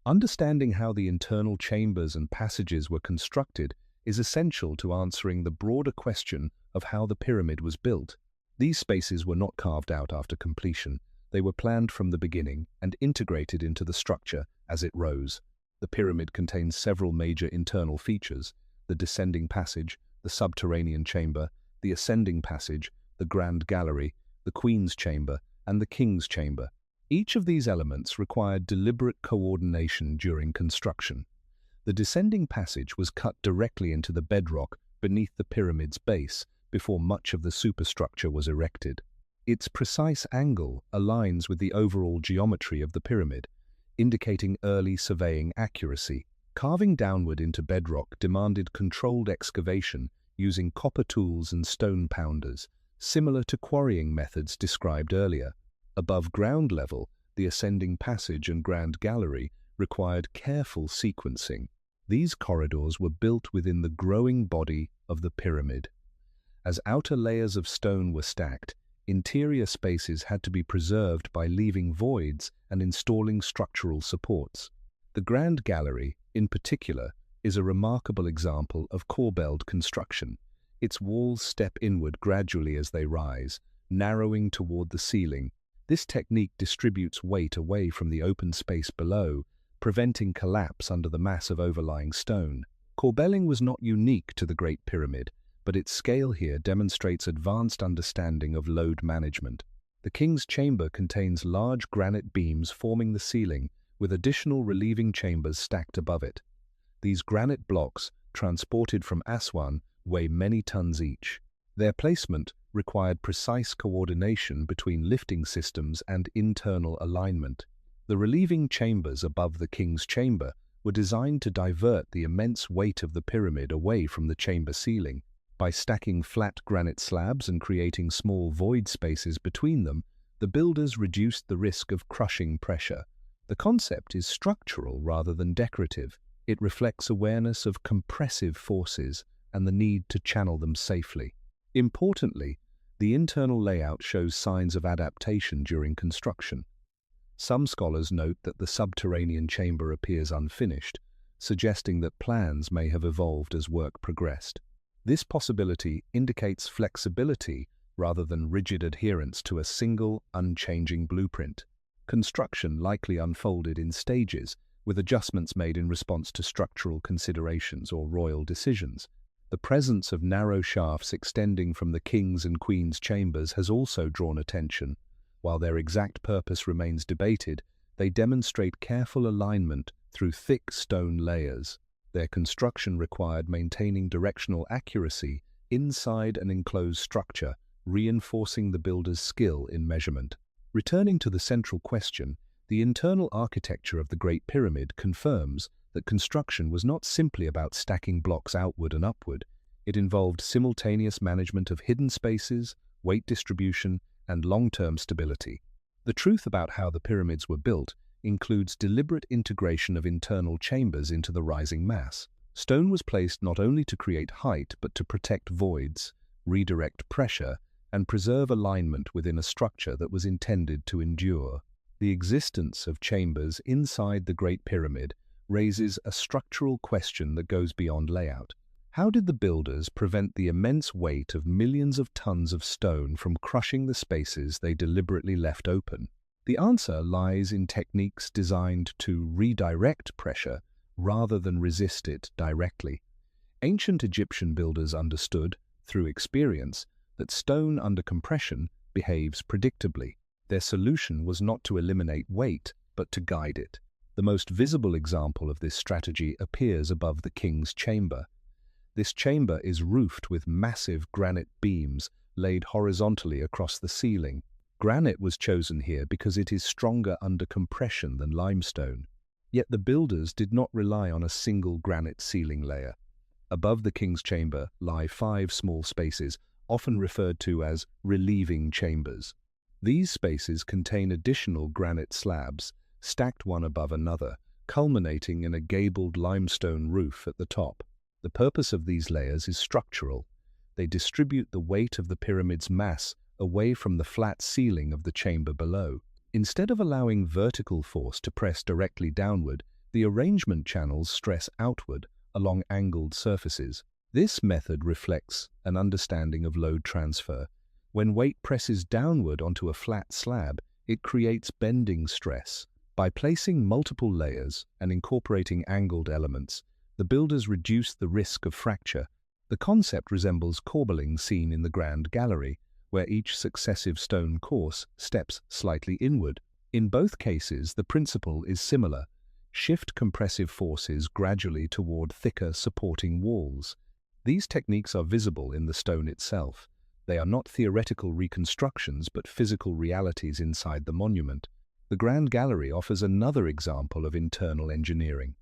Understanding how the internal chambers and passages were constructed is essential to answering the broader question of how the pyramid was built. These spaces were not carved out after completion. They were planned from the beginning and integrated into the structure as it rose. The pyramid contains several major internal features: the descending passage, the subterranean chamber, the ascending passage, the grand gallery, the queen's chamber, and the king's chamber. Each of these elements required deliberate coordination during construction. The descending passage was cut directly into the bedrock beneath the pyramid's base before much of the superstructure was erected. Its precise angle aligns with the overall geometry of the pyramid, indicating early surveying accuracy. Carving downward into bedrock demanded controlled excavation using copper tools and stone pounders, similar to quarrying methods described earlier. Above ground level, the ascending passage and grand gallery required careful sequencing. These corridors were built within the growing body of the pyramid. As outer layers of stone were stacked, interior spaces had to be preserved by leaving voids and installing structural supports. The grand gallery, in particular, is a remarkable example of corbelled construction. Its walls step inward gradually as they rise, narrowing toward the ceiling. This technique distributes weight away from the open space below, preventing collapse under the mass of overlying stone. Corbelling was not unique to the Great Pyramid, but its scale here demonstrates advanced understanding of load management. The king's chamber contains large granite beams forming the ceiling, with additional relieving chambers stacked above it. These granite blocks, transported from Aswan, weigh many tons each. Their placement required precise coordination between lifting systems and internal alignment. The relieving chambers above the king's chamber were designed to divert the immense weight of the pyramid away from the chamber ceiling. By stacking flat granite slabs and creating small void spaces between them, the builders reduced the risk of crushing pressure. The concept is structural rather than decorative. It reflects awareness of compressive forces and the need to channel them safely. Importantly, the internal layout shows signs of adaptation during construction. Some scholars note that the subterranean chamber appears unfinished, suggesting that plans may have evolved as work progressed. This possibility indicates flexibility rather than rigid adherence to a single, unchanging blueprint. Construction likely unfolded in stages, with adjustments made in response to structural considerations or royal decisions. The presence of narrow shafts extending from the king's and queen's chambers has also drawn attention. While their exact purpose remains debated, they demonstrate careful alignment through thick stone layers. Their construction required maintaining directional accuracy inside an enclosed structure, reinforcing the builder's skill in measurement. Returning to the central question, the internal architecture of the Great Pyramid confirms that construction was not simply about stacking blocks outward and upward. It involved simultaneous management of hidden spaces, weight distribution, and long-term stability. The truth about how the pyramids were built includes deliberate integration of internal chambers into the rising mass. Stone was placed not only to create height but to protect voids, redirect pressure, and preserve alignment within a structure that was intended to endure. The existence of chambers inside the Great Pyramid raises a structural question that goes beyond layout. How did the builders prevent the immense weight of millions of tons of stone from crushing the spaces they deliberately left open? The answer lies in techniques designed to redirect pressure rather than resist it directly. Ancient Egyptian builders understood, through experience, that stone under compression behaves predictably. Their solution was not to eliminate weight, but to guide it. The most visible example of this strategy appears above the king's chamber. This chamber is roofed with massive granite beams laid horizontally across the ceiling. Granite was chosen here because it is stronger under compression than limestone. Yet the builders did not rely on a single granite ceiling layer. Above the king's chamber lie 5 small spaces, often referred to as relieving chambers. These spaces contain additional granite slabs, stacked one above another, culminating in a gabled limestone roof at the top. The purpose of these layers is structural. They distribute the weight of the pyramid's mass away from the flat ceiling of the chamber below. Instead of allowing vertical force to press directly downward, the arrangement channels stress outward along angled surfaces. This method reflects an understanding of load transfer. When weight presses downward onto a flat slab, it creates bending stress. By placing multiple layers and incorporating angled elements, the builders reduce the risk of fracture. The concept resembles corbelling seen in the Grand Gallery, where each successive stone course steps slightly inward. In both cases, the principle is similar. Shift compressive forces gradually toward thicker supporting walls. These techniques are visible in the stone itself. They are not theoretical reconstructions but physical realities inside the monument. The Grand Gallery offers another example of internal engineering.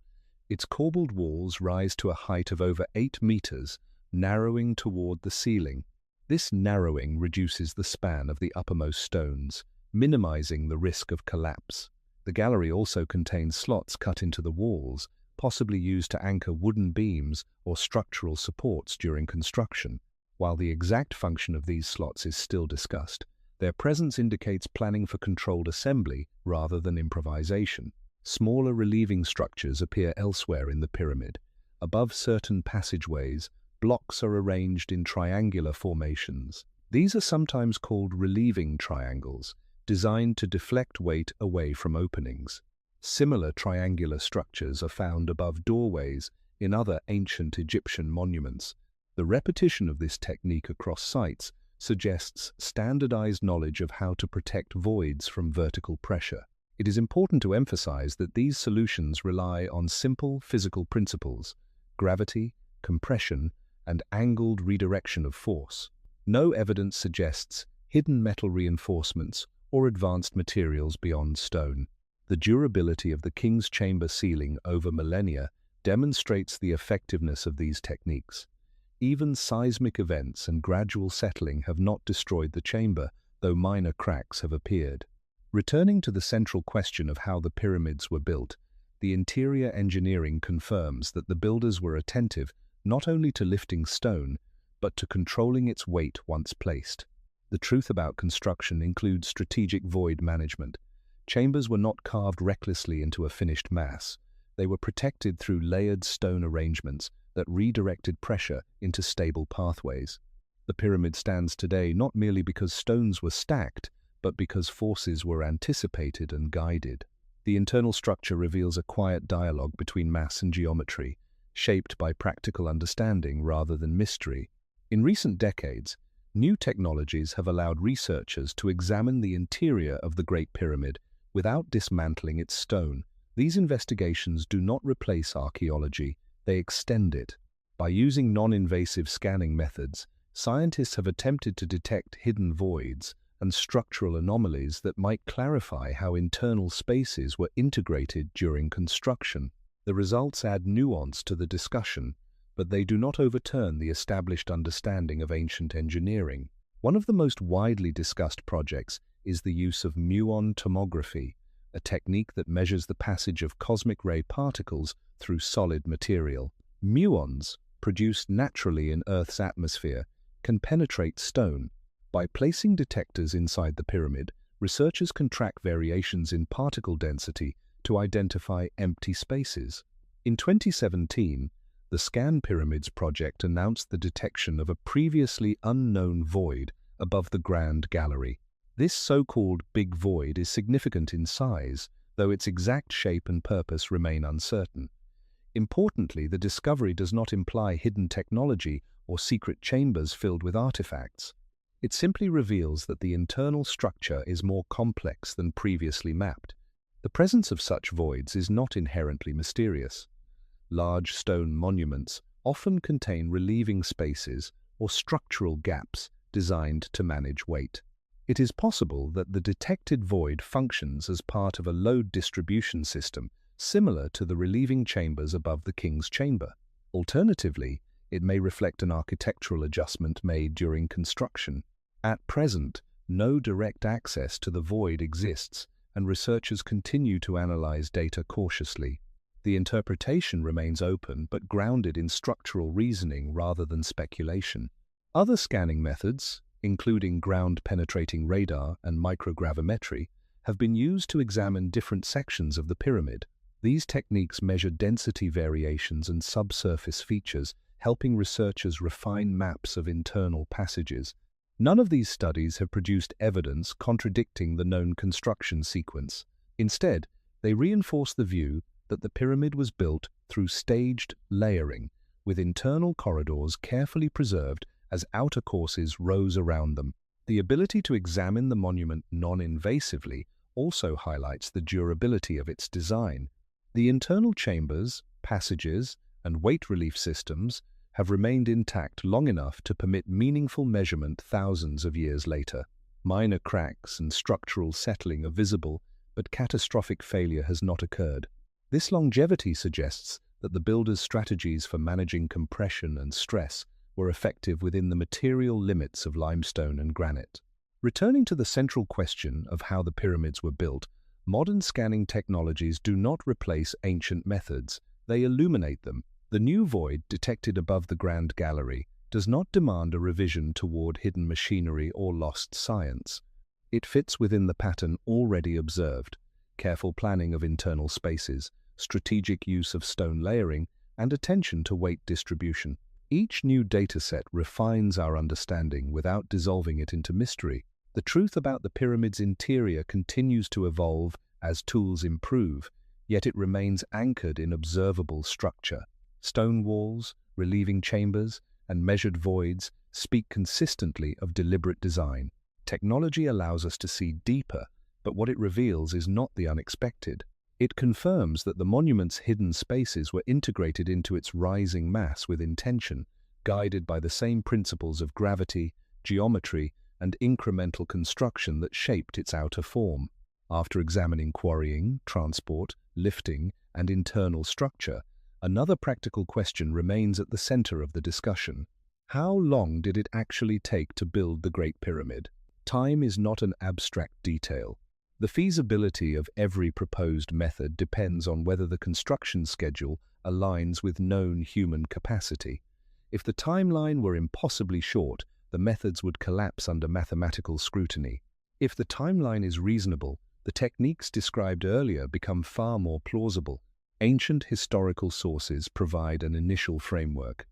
Its corbelled walls rise to a height of over 8 meters, narrowing toward the ceiling. This narrowing reduces the span of the uppermost stones, minimizing the risk of collapse. The gallery also contains slots cut into the walls, possibly used to anchor wooden beams or structural supports during construction. While the exact function of these slots is still discussed, their presence indicates planning for controlled assembly rather than improvisation. Smaller relieving structures appear elsewhere in the pyramid. Above certain passageways, blocks are arranged in triangular formations. These are sometimes called relieving triangles, designed to deflect weight away from openings. Similar triangular structures are found above doorways in other ancient Egyptian monuments. The repetition of this technique across sites suggests standardized knowledge of how to protect voids from vertical pressure. It is important to emphasize that these solutions rely on simple physical principles: gravity, compression, and angled redirection of force. No evidence suggests hidden metal reinforcements or advanced materials beyond stone. The durability of the king's chamber ceiling over millennia demonstrates the effectiveness of these techniques. Even seismic events and gradual settling have not destroyed the chamber, though minor cracks have appeared. Returning to the central question of how the pyramids were built, the interior engineering confirms that the builders were attentive not only to lifting stone, but to controlling its weight once placed. The truth about construction includes strategic void management. Chambers were not carved recklessly into a finished mass. They were protected through layered stone arrangements that redirected pressure into stable pathways. The pyramid stands today not merely because stones were stacked, but because forces were anticipated and guided. The internal structure reveals a quiet dialogue between mass and geometry, shaped by practical understanding rather than mystery. In recent decades, new technologies have allowed researchers to examine the interior of the Great Pyramid without dismantling its stone. These investigations do not replace archaeology, they extend it. By using non-invasive scanning methods, scientists have attempted to detect hidden voids and structural anomalies that might clarify how internal spaces were integrated during construction. The results add nuance to the discussion, but they do not overturn the established understanding of ancient engineering. One of the most widely discussed projects is the use of muon tomography, a technique that measures the passage of cosmic ray particles through solid material. Muons, produced naturally in Earth's atmosphere, can penetrate stone. By placing detectors inside the pyramid, researchers can track variations in particle density to identify empty spaces. In 2017, the Scan Pyramids project announced the detection of a previously unknown void above the Grand Gallery. This so-called big void is significant in size, though its exact shape and purpose remain uncertain. Importantly, the discovery does not imply hidden technology or secret chambers filled with artifacts. It simply reveals that the internal structure is more complex than previously mapped. The presence of such voids is not inherently mysterious. Large stone monuments often contain relieving spaces or structural gaps designed to manage weight. It is possible that the detected void functions as part of a load distribution system similar to the relieving chambers above the king's chamber. Alternatively, it may reflect an architectural adjustment made during construction. At present, no direct access to the void exists, and researchers continue to analyze data cautiously. The interpretation remains open but grounded in structural reasoning rather than speculation. Other scanning methods, including ground-penetrating radar and microgravimetry, have been used to examine different sections of the pyramid. These techniques measure density variations and subsurface features, helping researchers refine maps of internal passages. None of these studies have produced evidence contradicting the known construction sequence. Instead, they reinforce the view that the pyramid was built through staged layering, with internal corridors carefully preserved as outer courses rose around them. The ability to examine the monument non-invasively also highlights the durability of its design. The internal chambers, passages, and weight relief systems have remained intact long enough to permit meaningful measurement thousands of years later. Minor cracks and structural settling are visible, but catastrophic failure has not occurred. This longevity suggests that the builders' strategies for managing compression and stress were effective within the material limits of limestone and granite. Returning to the central question of how the pyramids were built, modern scanning technologies do not replace ancient methods, they illuminate them. The new void detected above the Grand Gallery does not demand a revision toward hidden machinery or lost science. It fits within the pattern already observed: careful planning of internal spaces, strategic use of stone layering, and attention to weight distribution. Each new dataset refines our understanding without dissolving it into mystery. The truth about the pyramid's interior continues to evolve as tools improve, yet it remains anchored in observable structure. Stone walls, relieving chambers, and measured voids speak consistently of deliberate design. Technology allows us to see deeper, but what it reveals is not the unexpected. It confirms that the monument's hidden spaces were integrated into its rising mass with intention, guided by the same principles of gravity, geometry, and incremental construction that shaped its outer form. After examining quarrying, transport, lifting, and internal structure, another practical question remains at the center of the discussion. How long did it actually take to build the Great Pyramid? Time is not an abstract detail. The feasibility of every proposed method depends on whether the construction schedule aligns with known human capacity. If the timeline were impossibly short, the methods would collapse under mathematical scrutiny. If the timeline is reasonable, the techniques described earlier become far more plausible. Ancient historical sources provide an initial framework.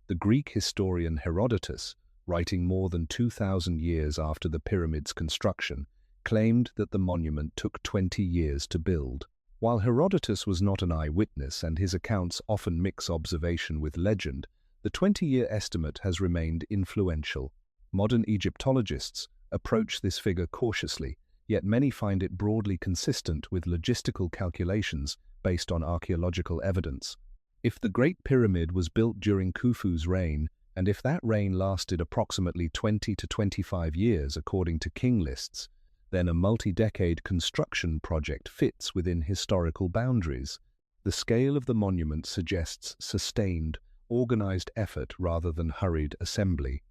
The Greek historian Herodotus writing more than 2,000 years after the pyramid's construction, claimed that the monument took 20 years to build. While Herodotus was not an eyewitness and his accounts often mix observation with legend, the 20-year estimate has remained influential. Modern Egyptologists approach this figure cautiously, yet many find it broadly consistent with logistical calculations based on archaeological evidence. If the Great Pyramid was built during Khufu's reign, and if that reign lasted approximately 20 to 25 years according to king lists, then a multi-decade construction project fits within historical boundaries. The scale of the monument suggests sustained, organized effort rather than hurried assembly.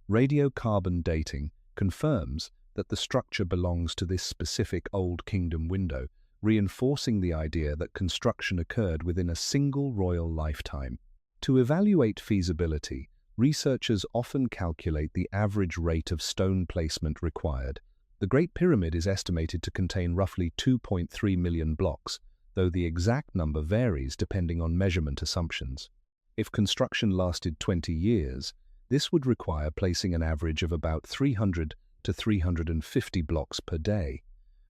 Radiocarbon dating confirms that the structure belongs to this specific Old Kingdom window, reinforcing the idea that construction occurred within a single royal lifetime. To evaluate feasibility, researchers often calculate the average rate of stone placement required. The Great Pyramid is estimated to contain roughly 2.3 million blocks, though the exact number varies depending on measurement assumptions. If construction lasted 20 years, this would require placing an average of about 300 to 350 blocks per day.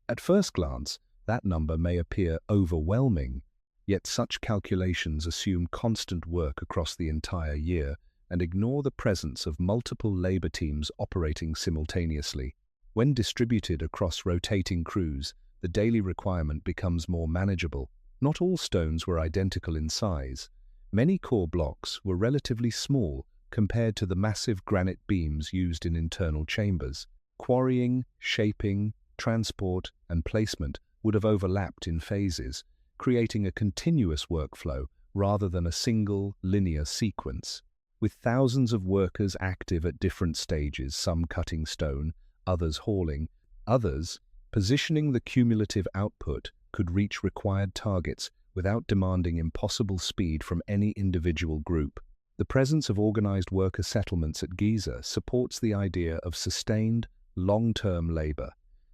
At first glance, that number may appear overwhelming, yet such calculations assume constant work across the entire year and ignore the presence of multiple labor teams operating simultaneously. When distributed across rotating crews, the daily requirement becomes more manageable. Not all stones were identical in size. Many core blocks were relatively small compared to the massive granite beams used in internal chambers. Quarrying, shaping, transport, and placement would have overlapped in phases, creating a continuous workflow rather than a single, linear sequence. With thousands of workers active at different stages, some cutting stone, others hauling, others positioning, the cumulative output could reach required targets without demanding impossible speed from any individual group. The presence of organized worker settlements at Giza supports the idea of sustained, long-term labor.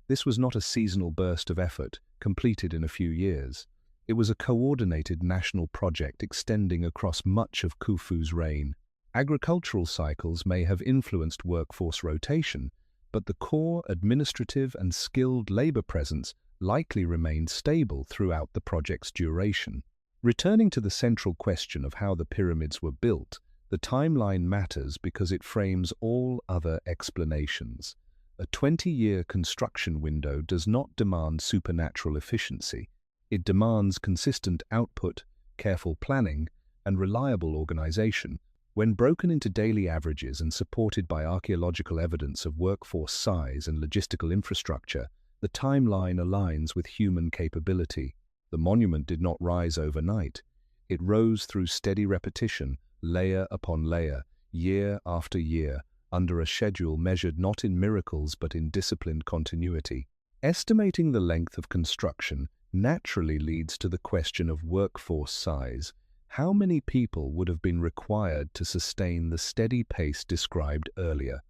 This was not a seasonal burst of effort completed in a few years. It was a coordinated national project extending across much of Khufu's reign. Agricultural cycles may have influenced workforce rotation, but the core administrative and skilled labor presence likely remained stable throughout the project's duration. Returning to the central question of how the pyramids were built, the timeline matters because it frames all other explanations. A 20-year construction window does not demand supernatural efficiency. It demands consistent output, careful planning, and reliable organization. When broken into daily averages and supported by archaeological evidence of workforce size and logistical infrastructure, the timeline aligns with human capability. The monument did not rise overnight. It rose through steady repetition, layer upon layer, year after year, under a schedule measured not in miracles but in disciplined continuity. Estimating the length of construction naturally leads to the question of workforce size. How many people would have been required to sustain the steady pace described earlier?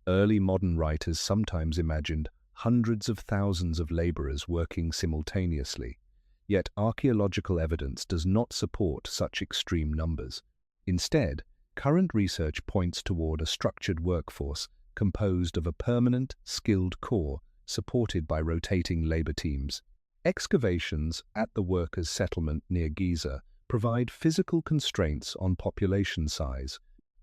Early modern writers sometimes imagined hundreds of thousands of laborers working simultaneously. Yet archaeological evidence does not support such extreme numbers. Instead, current research points toward a structured workforce composed of a permanent, skilled core supported by rotating labor teams. Excavations at the workers' settlement near Giza provide physical constraints on population size.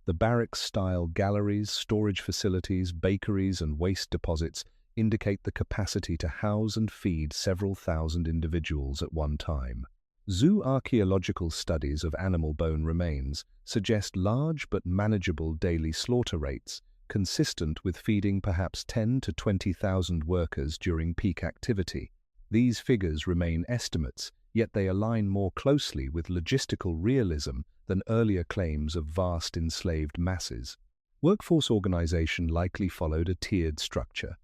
The barracks-style galleries, storage facilities, bakeries, and waste deposits indicate the capacity to house and feed several thousand individuals at one time. Zooarchaeological studies of animal bone remains suggest large but manageable daily slaughter rates, consistent with feeding perhaps 10 to 20,000 workers during peak activity. These figures remain estimates, yet they align more closely with logistical realism than earlier claims of vast enslaved masses. Workforce organization likely followed a tiered structure.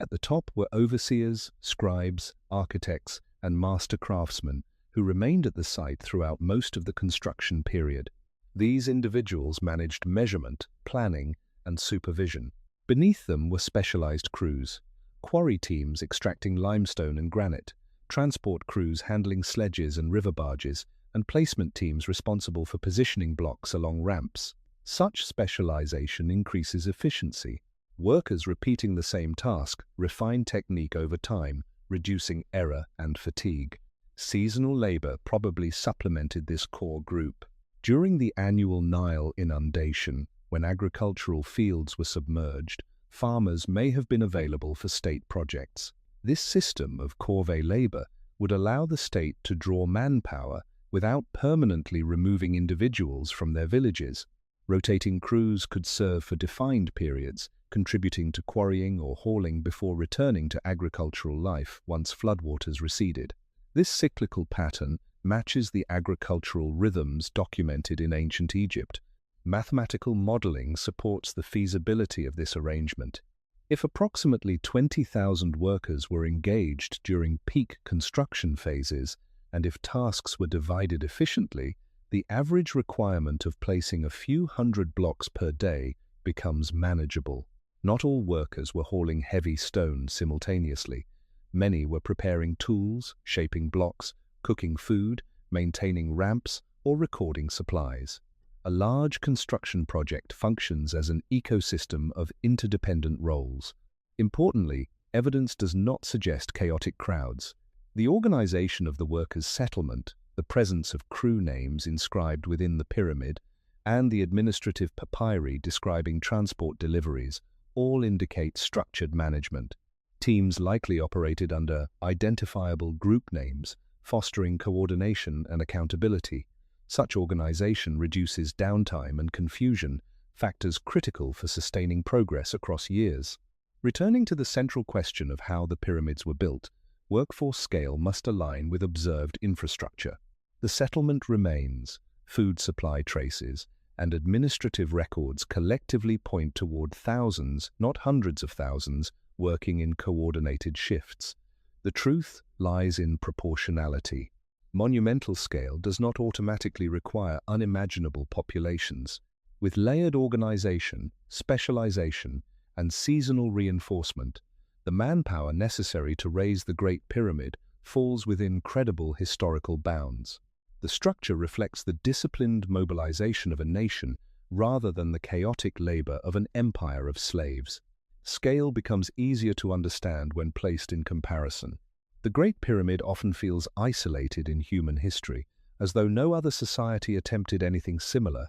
At the top were overseers, scribes, architects, and master craftsmen who remained at the site throughout most of the construction period. These individuals managed measurement, planning, and supervision. Beneath them were specialized crews, quarry teams extracting limestone and granite, transport crews handling sledges and river barges, and placement teams responsible for positioning blocks along ramps. Such specialization increases efficiency. Workers repeating the same task refine technique over time, reducing error and fatigue. Seasonal labor probably supplemented this core group. During the annual Nile inundation, when agricultural fields were submerged, farmers may have been available for state projects. This system of corvée labor would allow the state to draw manpower without permanently removing individuals from their villages. Rotating crews could serve for defined periods, contributing to quarrying or hauling before returning to agricultural life once floodwaters receded. This cyclical pattern matches the agricultural rhythms documented in ancient Egypt. Mathematical modeling supports the feasibility of this arrangement. If approximately 20,000 workers were engaged during peak construction phases, and if tasks were divided efficiently, the average requirement of placing a few hundred blocks per day becomes manageable. Not all workers were hauling heavy stones simultaneously. Many were preparing tools, shaping blocks, cooking food, maintaining ramps, or recording supplies. A large construction project functions as an ecosystem of interdependent roles. Importantly, evidence does not suggest chaotic crowds. The organization of the workers' settlement, the presence of crew names inscribed within the pyramid, and the administrative papyri describing transport deliveries all indicate structured management. Teams likely operated under identifiable group names, fostering coordination and accountability. Such organization reduces downtime and confusion, factors critical for sustaining progress across years. Returning to the central question of how the pyramids were built, workforce scale must align with observed infrastructure. The settlement remains, food supply traces, and administrative records collectively point toward thousands, not hundreds of thousands, working in coordinated shifts. The truth lies in proportionality. Monumental scale does not automatically require unimaginable populations. With layered organization, specialization, and seasonal reinforcement, the manpower necessary to raise the Great Pyramid falls within credible historical bounds. The structure reflects the disciplined mobilization of a nation rather than the chaotic labor of an empire of slaves. Scale becomes easier to understand when placed in comparison. The Great Pyramid often feels isolated in human history, as though no other society attempted anything similar.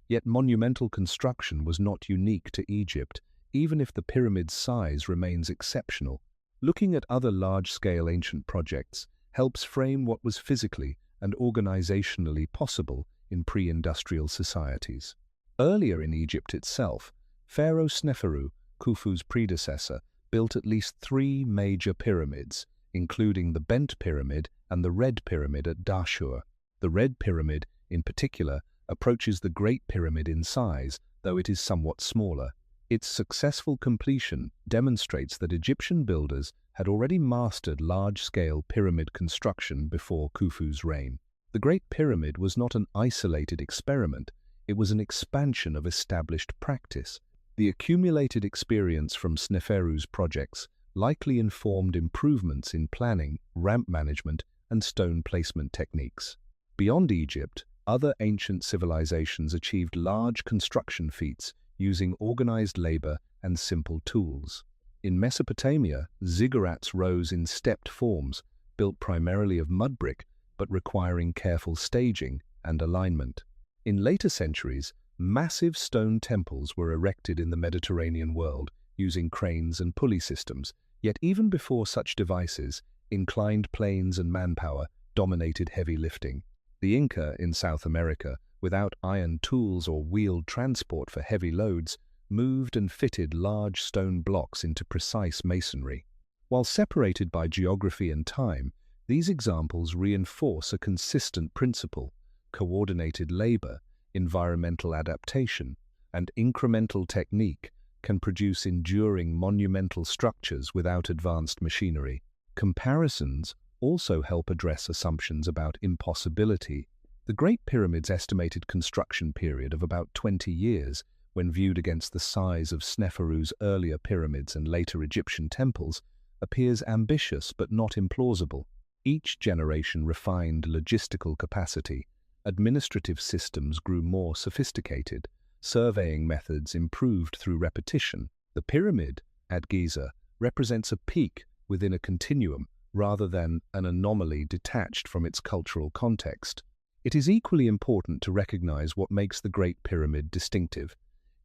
Yet monumental construction was not unique to Egypt, even if the pyramid's size remains exceptional. Looking at other large-scale ancient projects helps frame what was physically and organizationally possible in pre-industrial societies. Earlier in Egypt itself, Pharaoh Sneferu, Khufu's predecessor, built at least 3 major pyramids, including the Bent Pyramid and the Red Pyramid at Dashur. The Red Pyramid, in particular, approaches the Great Pyramid in size, though it is somewhat smaller. Its successful completion demonstrates that Egyptian builders had already mastered large-scale pyramid construction before Khufu's reign. The Great Pyramid was not an isolated experiment, it was an expansion of established practice. The accumulated experience from Sneferu's projects likely informed improvements in planning, ramp management, and stone placement techniques. Beyond Egypt, other ancient civilizations achieved large construction feats using organized labor and simple tools. In Mesopotamia, ziggurats rose in stepped forms, built primarily of mud brick, but requiring careful staging and alignment. In later centuries, massive stone temples were erected in the Mediterranean world, using cranes and pulley systems, yet even before such devices, inclined planes and manpower dominated heavy lifting. The Inca in South America, without iron tools or wheeled transport for heavy loads, moved and fitted large stone blocks into precise masonry. While separated by geography and time, these examples reinforce a consistent principle: coordinated labor, environmental adaptation, and incremental technique can produce enduring monumental structures without advanced machinery. Comparisons also help address assumptions about impossibility. The Great Pyramid's estimated construction period of about 20 years, when viewed against the size of Sneferu's earlier pyramids and later Egyptian temples, appears ambitious but not implausible. Each generation refined logistical capacity. Administrative systems grew more sophisticated. Surveying methods improved through repetition. The pyramid at Giza represents a peak within a continuum rather than an anomaly detached from its cultural context. It is equally important to recognize what makes the Great Pyramid distinctive.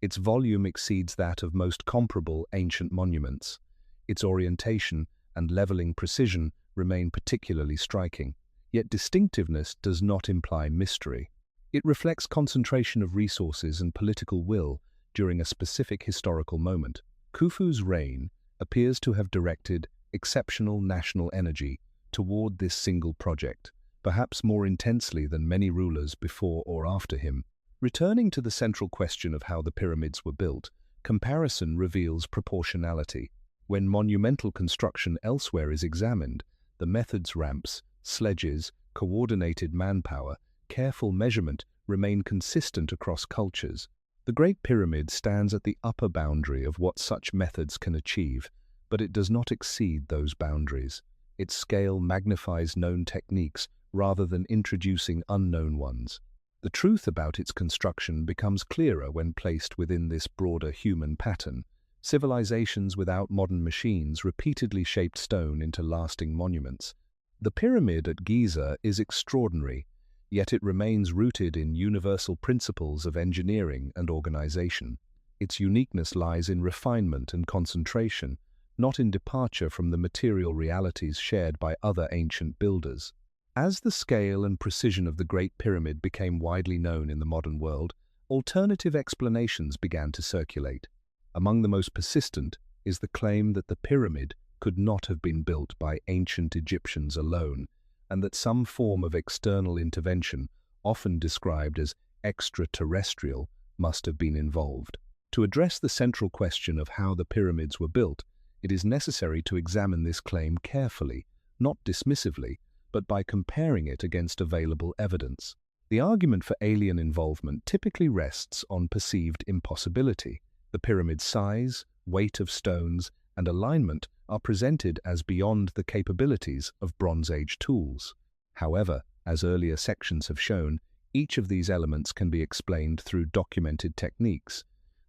Its volume exceeds that of most comparable ancient monuments. Its orientation and leveling precision remain particularly striking. Yet distinctiveness does not imply mystery. It reflects concentration of resources and political will during a specific historical moment. Khufu's reign appears to have directed exceptional national energy toward this single project, perhaps more intensely than many rulers before or after him. Returning to the central question of how the pyramids were built, comparison reveals proportionality. When monumental construction elsewhere is examined, the methods, ramps, sledges, coordinated manpower, careful measurement remain consistent across cultures. The Great Pyramid stands at the upper boundary of what such methods can achieve, but it does not exceed those boundaries. Its scale magnifies known techniques rather than introducing unknown ones. The truth about its construction becomes clearer when placed within this broader human pattern. Civilizations without modern machines repeatedly shaped stone into lasting monuments. The pyramid at Giza is extraordinary, yet it remains rooted in universal principles of engineering and organization. Its uniqueness lies in refinement and concentration, not in departure from the material realities shared by other ancient builders. As the scale and precision of the Great Pyramid became widely known in the modern world, alternative explanations began to circulate. Among the most persistent is the claim that the pyramid could not have been built by ancient Egyptians alone, and that some form of external intervention, often described as extraterrestrial, must have been involved. To address the central question of how the pyramids were built, it is necessary to examine this claim carefully, not dismissively, but by comparing it against available evidence. The argument for alien involvement typically rests on perceived impossibility. The pyramid's size, weight of stones, and alignment are presented as beyond the capabilities of Bronze Age tools. However, as earlier sections have shown, each of these elements can be explained through documented techniques: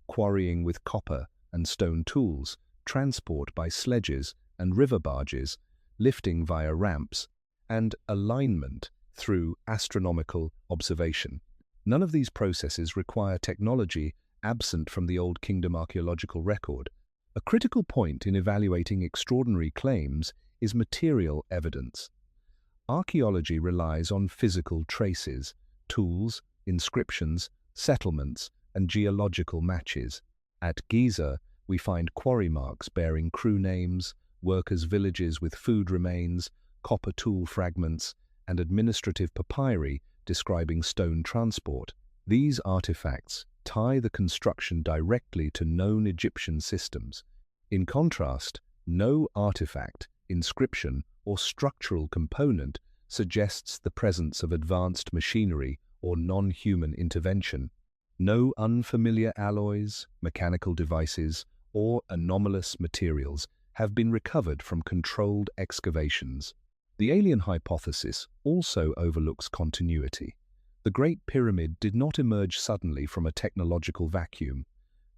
quarrying with copper and stone tools, transport by sledges and river barges, lifting via ramps, and alignment through astronomical observation. None of these processes require technology absent from the Old Kingdom archaeological record. A critical point in evaluating extraordinary claims is material evidence. Archaeology relies on physical traces, tools, inscriptions, settlements, and geological matches. At Giza, we find quarry marks bearing crew names, workers' villages with food remains, copper tool fragments, and administrative papyri describing stone transport. These artifacts tie the construction directly to known Egyptian systems. In contrast, no artifact, inscription, or structural component suggests the presence of advanced machinery or non-human intervention. No unfamiliar alloys, mechanical devices, or anomalous materials have been recovered from controlled excavations. The alien hypothesis also overlooks continuity. The Great Pyramid did not emerge suddenly from a technological vacuum.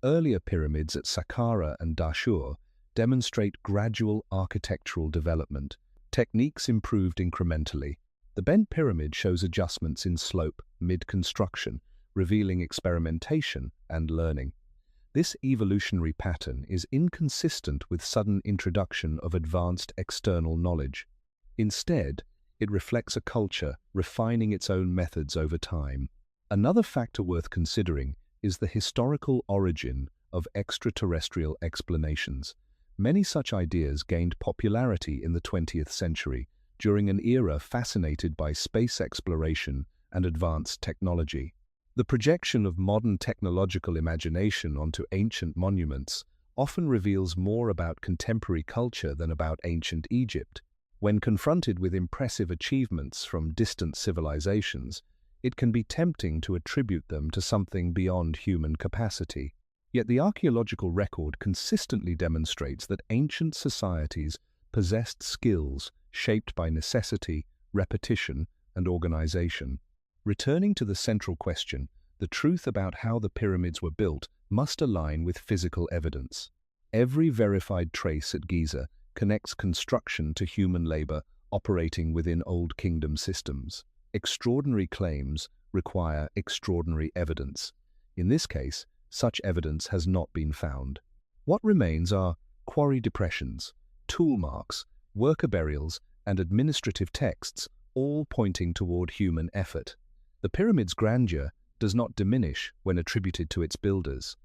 Earlier pyramids at Saqqara and Dashur demonstrate gradual architectural development. Techniques improved incrementally. The bent pyramid shows adjustments in slope mid-construction, revealing experimentation and learning. This evolutionary pattern is inconsistent with sudden introduction of advanced external knowledge. Instead, it reflects a culture refining its own methods over time. Another factor worth considering is the historical origin of extraterrestrial explanations. Many such ideas gained popularity in the 20th century, during an era fascinated by space exploration and advanced technology. The projection of modern technological imagination onto ancient monuments often reveals more about contemporary culture than about ancient Egypt. When confronted with impressive achievements from distant civilizations, it can be tempting to attribute them to something beyond human capacity. Yet the archaeological record consistently demonstrates that ancient societies possessed skills shaped by necessity, repetition, and organization. Returning to the central question, The truth about how the pyramids were built must align with physical evidence. Every verified trace at Giza connects construction to human labor operating within Old Kingdom systems. Extraordinary claims require extraordinary evidence. In this case, such evidence has not been found. What remains are quarry depressions, tool marks, worker burials, and administrative texts, all pointing toward human effort. The pyramid's grandeur does not diminish when attributed to its builders.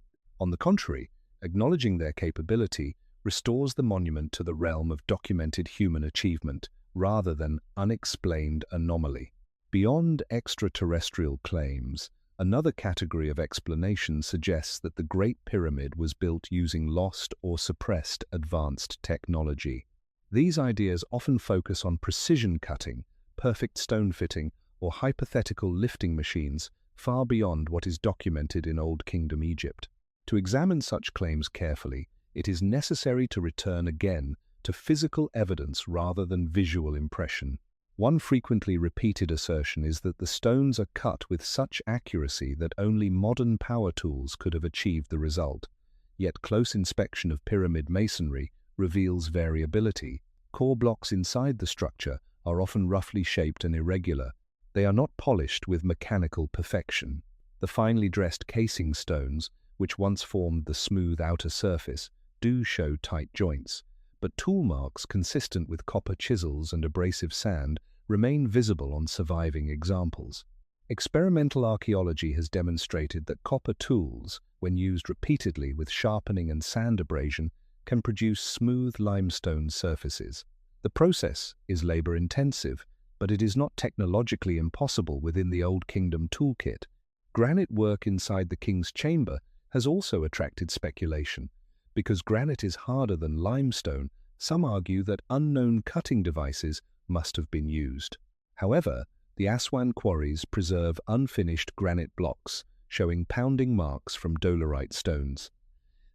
On the contrary, acknowledging their capability restores the monument to the realm of documented human achievement rather than unexplained anomaly. Beyond extraterrestrial claims, another category of explanation suggests that the Great Pyramid was built using lost or suppressed advanced technology. These ideas often focus on precision cutting, perfect stone fitting, or hypothetical lifting machines far beyond what is documented in Old Kingdom Egypt. To examine such claims carefully, it is necessary to return again to physical evidence rather than visual impression. One frequently repeated assertion is that the stones are cut with such accuracy that only modern power tools could have achieved the result. Yet close inspection of pyramid masonry reveals variability. Core blocks inside the structure are often roughly shaped and irregular. They are not polished with mechanical perfection. The finely dressed casing stones, which once formed the smooth outer surface, do show tight joints, but tool marks consistent with copper chisels and abrasive sand remain visible on surviving examples. Experimental archaeology has demonstrated that copper tools, when used repeatedly with sharpening and sand abrasion, can produce smooth limestone surfaces. The process is labor-intensive, but it is not technologically impossible within the Old Kingdom toolkit. Granite work inside the king's chamber has also attracted speculation. Because granite is harder than limestone, some argue that unknown cutting devices must have been used. However, the Aswan quarries preserve unfinished granite blocks, showing pounding marks from dolerite stones.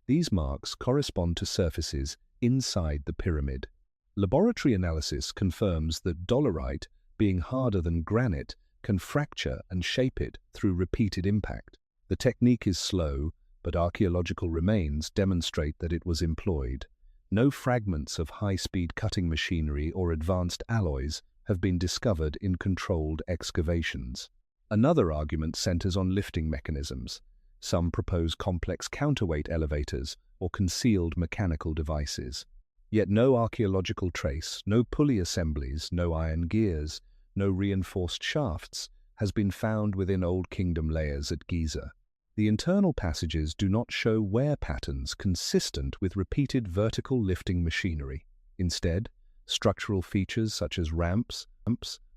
These marks correspond to surfaces inside the pyramid. Laboratory analysis confirms that dolerite, being harder than granite, can fracture and shape it through repeated impact. The technique is slow, but archaeological remains demonstrate that it was employed. No fragments of high-speed cutting machinery or advanced alloys have been discovered in controlled excavations. Another argument centers on lifting mechanisms. Some propose complex counterweight elevators or concealed mechanical devices. Yet no archaeological trace, no pulley assemblies, no iron gears, no reinforced shafts has been found within Old Kingdom layers at Giza. The internal passages do not show wear patterns consistent with repeated vertical lifting machinery. Instead, structural features such as ramps,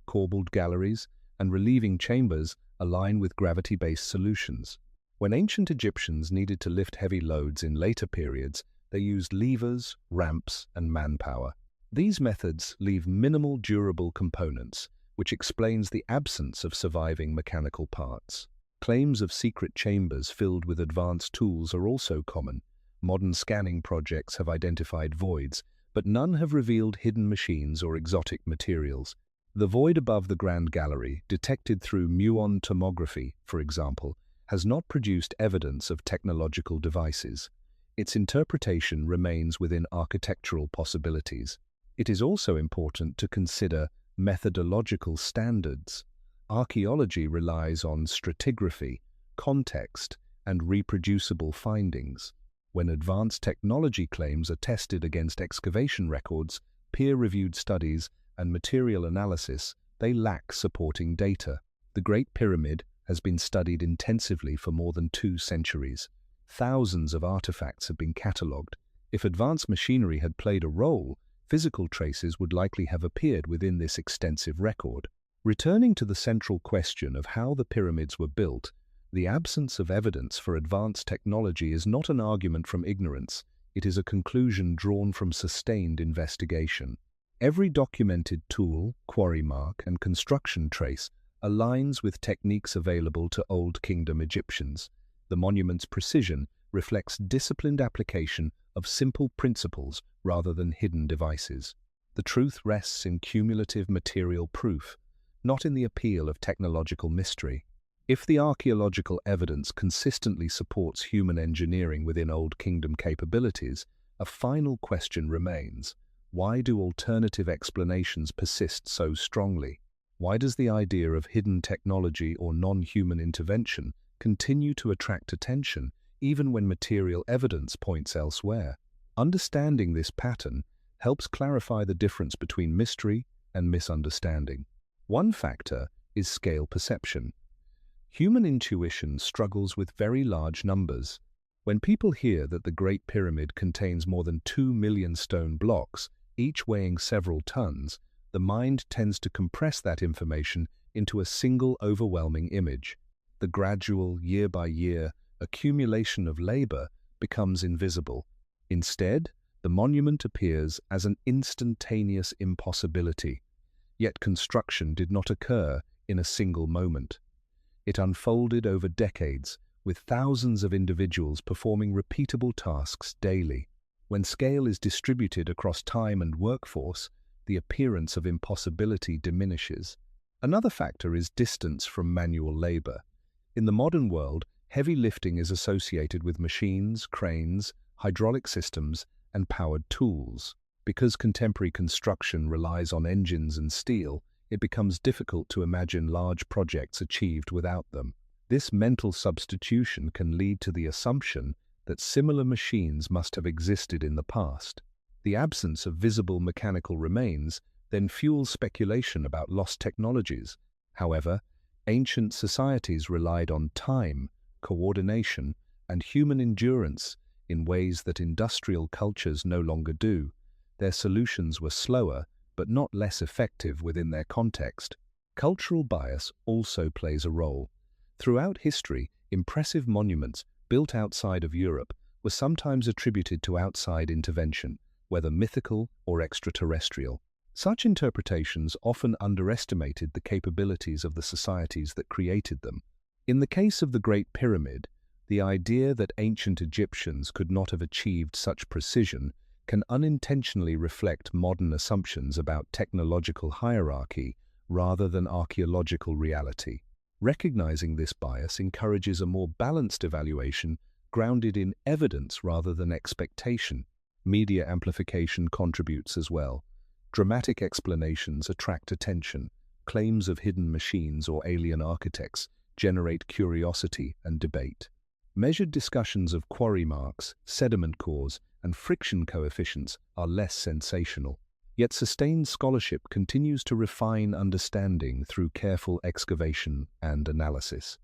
corbelled galleries, and relieving chambers align with gravity-based solutions. When ancient Egyptians needed to lift heavy loads in later periods, they used levers, ramps, and manpower. These methods leave minimal durable components, which explains the absence of surviving mechanical parts. Claims of secret chambers filled with advanced tools are also common. Modern scanning projects have identified voids, but none have revealed hidden machines or exotic materials. The void above the Grand Gallery, detected through muon tomography, for example, has not produced evidence of technological devices. Its interpretation remains within architectural possibilities. It is also important to consider methodological standards. Archaeology relies on stratigraphy, context, and reproducible findings. When advanced technology claims are tested against excavation records, peer-reviewed studies, and material analysis, they lack supporting data. The Great Pyramid has been studied intensively for more than 2 centuries. Thousands of artifacts have been catalogued. If advanced machinery had played a role, physical traces would likely have appeared within this extensive record. Returning to the central question of how the pyramids were built, the absence of evidence for advanced technology is not an argument from ignorance, it is a conclusion drawn from sustained investigation. Every documented tool, quarry mark, and construction trace aligns with techniques available to Old Kingdom Egyptians. The monument's precision reflects disciplined application of simple principles rather than hidden devices. The truth rests in cumulative material proof, not in the appeal of technological mystery. If the archaeological evidence consistently supports human engineering within Old Kingdom capabilities, a final question remains. Why do alternative explanations persist so strongly? Why does the idea of hidden technology or non-human intervention continue to attract attention even when material evidence points elsewhere? Understanding this pattern helps clarify the difference between mystery and misunderstanding. One factor is scale perception. Human intuition struggles with very large numbers. When people hear that the Great Pyramid contains more than 2 million stone blocks, each weighing several tons, the mind tends to compress that information into a single overwhelming image. The gradual, year-by-year accumulation of labor becomes invisible. Instead, the monument appears as an instantaneous impossibility. Yet construction did not occur in a single moment. It unfolded over decades, with thousands of individuals performing repeatable tasks daily. When scale is distributed across time and workforce, the appearance of impossibility diminishes. Another factor is distance from manual labor. In the modern world, heavy lifting is associated with machines, cranes, hydraulic systems, and powered tools. Because contemporary construction relies on engines and steel, it becomes difficult to imagine large projects achieved without them. This mental substitution can lead to the assumption that similar machines must have existed in the past. The absence of visible mechanical remains then fuels speculation about lost technologies. However, ancient societies relied on time, coordination, and human endurance in ways that industrial cultures no longer do. Their solutions were slower, but not less effective within their context. Cultural bias also plays a role. Throughout history, impressive monuments built outside of Europe were sometimes attributed to outside intervention, whether mythical or extraterrestrial. Such interpretations often underestimated the capabilities of the societies that created them. In the case of the Great Pyramid, the idea that ancient Egyptians could not have achieved such precision can unintentionally reflect modern assumptions about technological hierarchy rather than archaeological reality. Recognizing this bias encourages a more balanced evaluation grounded in evidence rather than expectation. Media amplification contributes as well. Dramatic explanations attract attention. Claims of hidden machines or alien architects generate curiosity and debate. Measured discussions of quarry marks, sediment cores, and friction coefficients are less sensational. Yet sustained scholarship continues to refine understanding through careful excavation and analysis.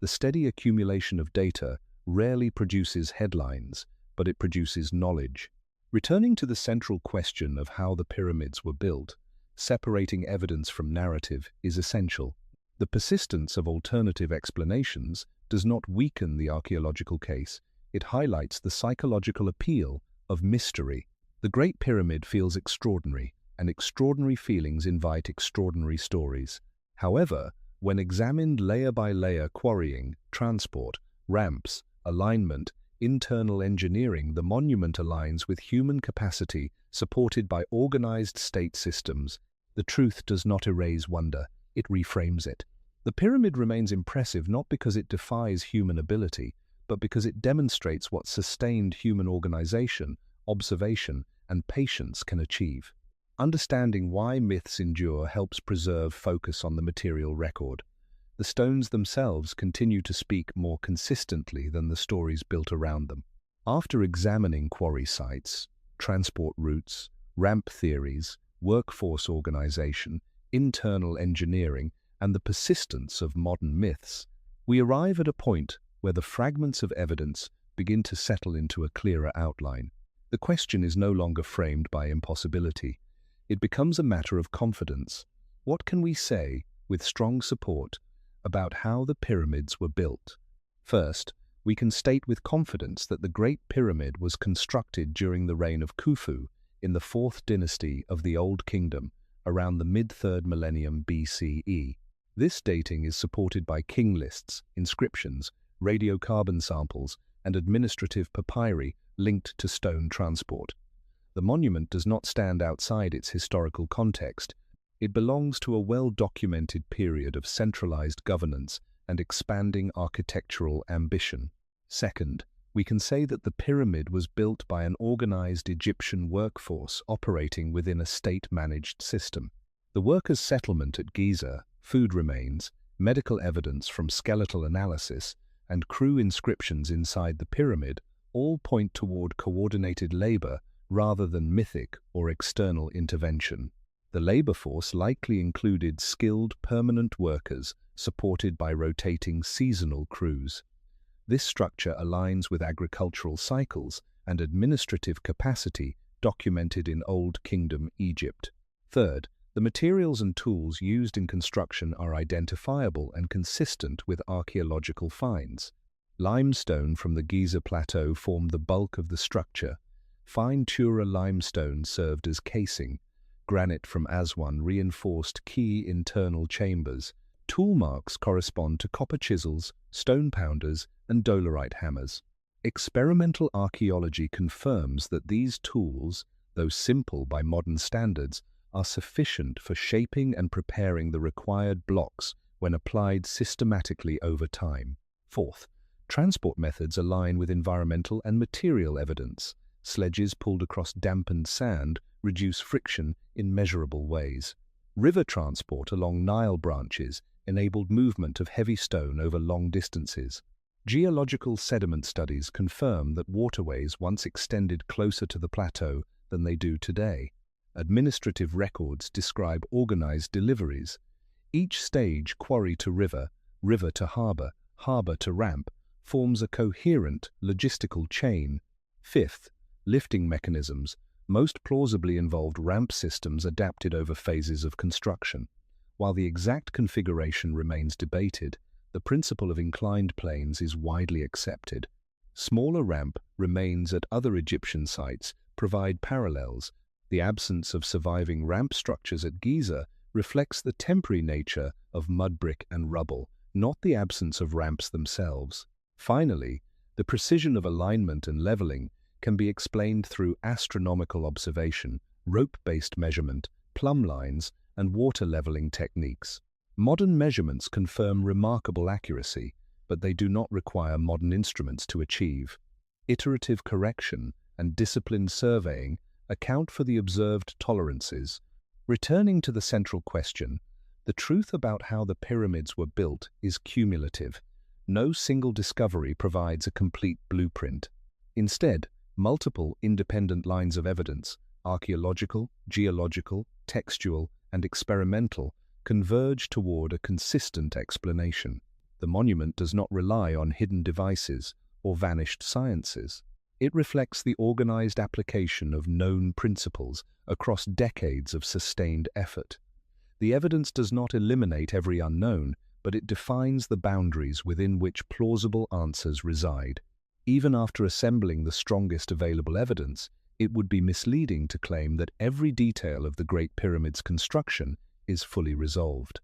The steady accumulation of data rarely produces headlines, but it produces knowledge. Returning to the central question of how the pyramids were built, separating evidence from narrative is essential. The persistence of alternative explanations does not weaken the archaeological case. It highlights the psychological appeal of mystery. The Great Pyramid feels extraordinary, and extraordinary feelings invite extraordinary stories. However, when examined layer by layer, quarrying, transport, ramps, alignment, internal engineering, the monument aligns with human capacity supported by organized state systems. The truth does not erase wonder, it reframes it. The pyramid remains impressive not because it defies human ability, but because it demonstrates what sustained human organization, observation, and patience can achieve. Understanding why myths endure helps preserve focus on the material record. The stones themselves continue to speak more consistently than the stories built around them. After examining quarry sites, transport routes, ramp theories, workforce organization, internal engineering, and the persistence of modern myths, we arrive at a point where the fragments of evidence begin to settle into a clearer outline. The question is no longer framed by impossibility. It becomes a matter of confidence. What can we say, with strong support, about how the pyramids were built? First, we can state with confidence that the Great Pyramid was constructed during the reign of Khufu in the 4th dynasty of the Old Kingdom, around the mid-3rd millennium BCE. This dating is supported by king lists, inscriptions, radiocarbon samples, and administrative papyri linked to stone transport. The monument does not stand outside its historical context. It belongs to a well-documented period of centralized governance and expanding architectural ambition. Second, we can say that the pyramid was built by an organized Egyptian workforce operating within a state-managed system. The workers' settlement at Giza, food remains, medical evidence from skeletal analysis, and crew inscriptions inside the pyramid all point toward coordinated labor rather than mythic or external intervention. The labor force likely included skilled permanent workers supported by rotating seasonal crews. This structure aligns with agricultural cycles and administrative capacity documented in Old Kingdom Egypt. Third, the materials and tools used in construction are identifiable and consistent with archaeological finds. Limestone from the Giza Plateau formed the bulk of the structure. Fine Tura limestone served as casing. Granite from Aswan reinforced key internal chambers. Tool marks correspond to copper chisels, stone pounders, and dolerite hammers. Experimental archaeology confirms that these tools, though simple by modern standards, are sufficient for shaping and preparing the required blocks when applied systematically over time. Fourth, transport methods align with environmental and material evidence. Sledges pulled across dampened sand reduce friction in measurable ways. River transport along Nile branches enabled movement of heavy stone over long distances. Geological sediment studies confirm that waterways once extended closer to the plateau than they do today. Administrative records describe organized deliveries. Each stage, quarry to river, river to harbor, harbor to ramp, forms a coherent logistical chain. Fifth, lifting mechanisms most plausibly involved ramp systems adapted over phases of construction. While the exact configuration remains debated, the principle of inclined planes is widely accepted. Smaller ramp remains at other Egyptian sites provide parallels. The absence of surviving ramp structures at Giza reflects the temporary nature of mud brick and rubble, not the absence of ramps themselves. Finally, the precision of alignment and leveling can be explained through astronomical observation, rope-based measurement, plumb lines, and water leveling techniques. Modern measurements confirm remarkable accuracy, but they do not require modern instruments to achieve. Iterative correction and disciplined surveying account for the observed tolerances. Returning to the central question, the truth about how the pyramids were built is cumulative. No single discovery provides a complete blueprint. Instead, multiple independent lines of evidence, archaeological, geological, textual, and experimental, converge toward a consistent explanation. The monument does not rely on hidden devices or vanished sciences. It reflects the organized application of known principles across decades of sustained effort. The evidence does not eliminate every unknown, but it defines the boundaries within which plausible answers reside. Even after assembling the strongest available evidence, it would be misleading to claim that every detail of the Great Pyramid's construction is fully resolved.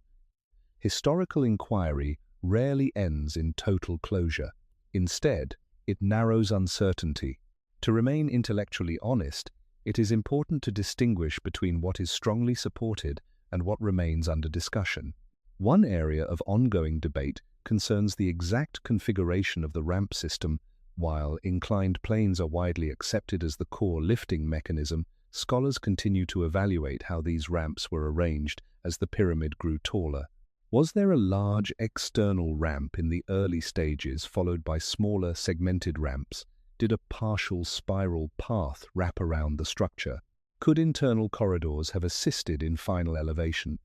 Historical inquiry rarely ends in total closure. Instead, it narrows uncertainty. To remain intellectually honest, it is important to distinguish between what is strongly supported and what remains under discussion. One area of ongoing debate concerns the exact configuration of the ramp system. While inclined planes are widely accepted as the core lifting mechanism, scholars continue to evaluate how these ramps were arranged as the pyramid grew taller. Was there a large external ramp in the early stages followed by smaller segmented ramps? Did a partial spiral path wrap around the structure? Could internal corridors have assisted in final elevation?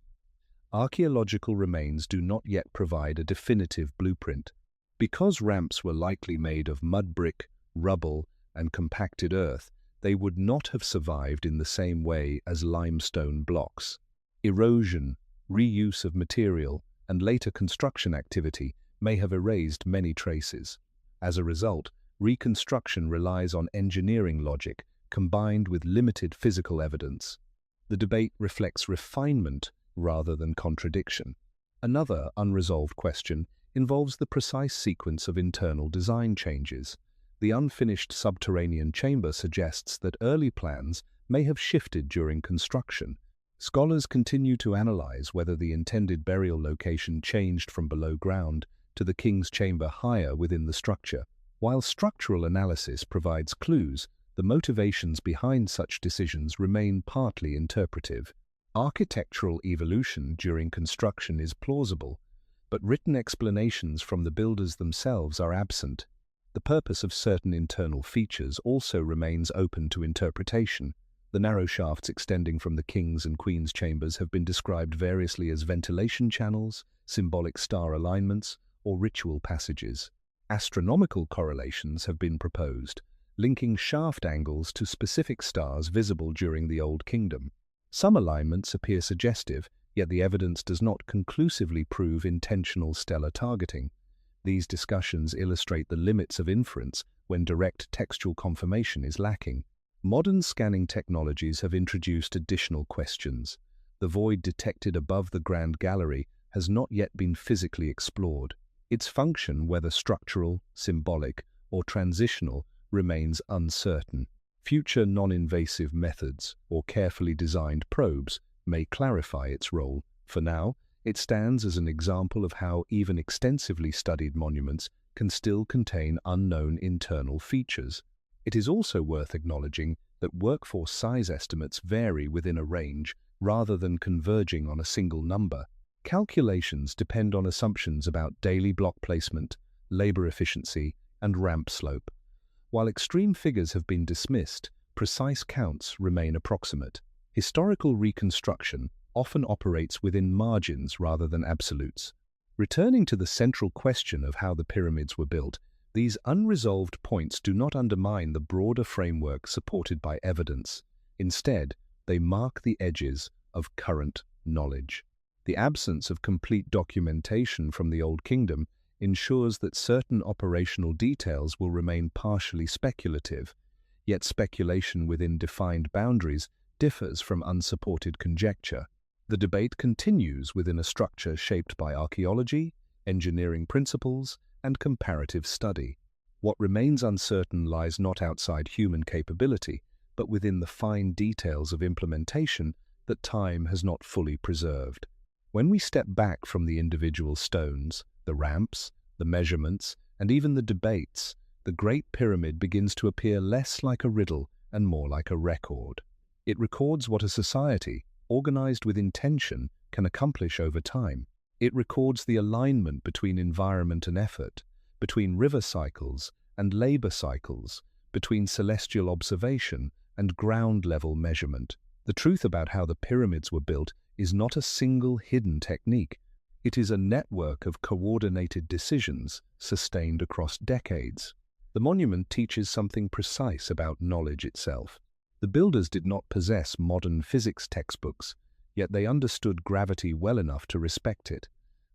Archaeological remains do not yet provide a definitive blueprint. Because ramps were likely made of mud brick, rubble, and compacted earth, they would not have survived in the same way as limestone blocks. Erosion, reuse of material, and later construction activity may have erased many traces. As a result, reconstruction relies on engineering logic combined with limited physical evidence. The debate reflects refinement rather than contradiction. Another unresolved question involves the precise sequence of internal design changes. The unfinished subterranean chamber suggests that early plans may have shifted during construction. Scholars continue to analyze whether the intended burial location changed from below ground to the king's chamber higher within the structure. While structural analysis provides clues, the motivations behind such decisions remain partly interpretive. Architectural evolution during construction is plausible, but written explanations from the builders themselves are absent. The purpose of certain internal features also remains open to interpretation. The narrow shafts extending from the king's and queen's chambers have been described variously as ventilation channels, symbolic star alignments, or ritual passages. Astronomical correlations have been proposed, linking shaft angles to specific stars visible during the Old Kingdom. Some alignments appear suggestive, yet the evidence does not conclusively prove intentional stellar targeting. These discussions illustrate the limits of inference when direct textual confirmation is lacking. Modern scanning technologies have introduced additional questions. The void detected above the Grand Gallery has not yet been physically explored. Its function, whether structural, symbolic, or transitional, remains uncertain. Future non-invasive methods or carefully designed probes may clarify its role. For now, it stands as an example of how even extensively studied monuments can still contain unknown internal features. It is also worth acknowledging that workforce size estimates vary within a range rather than converging on a single number. Calculations depend on assumptions about daily block placement, labor efficiency, and ramp slope. While extreme figures have been dismissed, precise counts remain approximate. Historical reconstruction often operates within margins rather than absolutes. Returning to the central question of how the pyramids were built, these unresolved points do not undermine the broader framework supported by evidence. Instead, they mark the edges of current knowledge. The absence of complete documentation from the Old Kingdom ensures that certain operational details will remain partially speculative, yet speculation within defined boundaries differs from unsupported conjecture. The debate continues within a structure shaped by archaeology, engineering principles, and comparative study. What remains uncertain lies not outside human capability, but within the fine details of implementation that time has not fully preserved. When we step back from the individual stones, the ramps, the measurements, and even the debates, the Great Pyramid begins to appear less like a riddle and more like a record. It records what a society, organized with intention, can accomplish over time. It records the alignment between environment and effort, between river cycles and labor cycles, between celestial observation and ground-level measurement. The truth about how the pyramids were built is not a single hidden technique. It is a network of coordinated decisions sustained across decades. The monument teaches something precise about knowledge itself. The builders did not possess modern physics textbooks, yet they understood gravity well enough to respect it.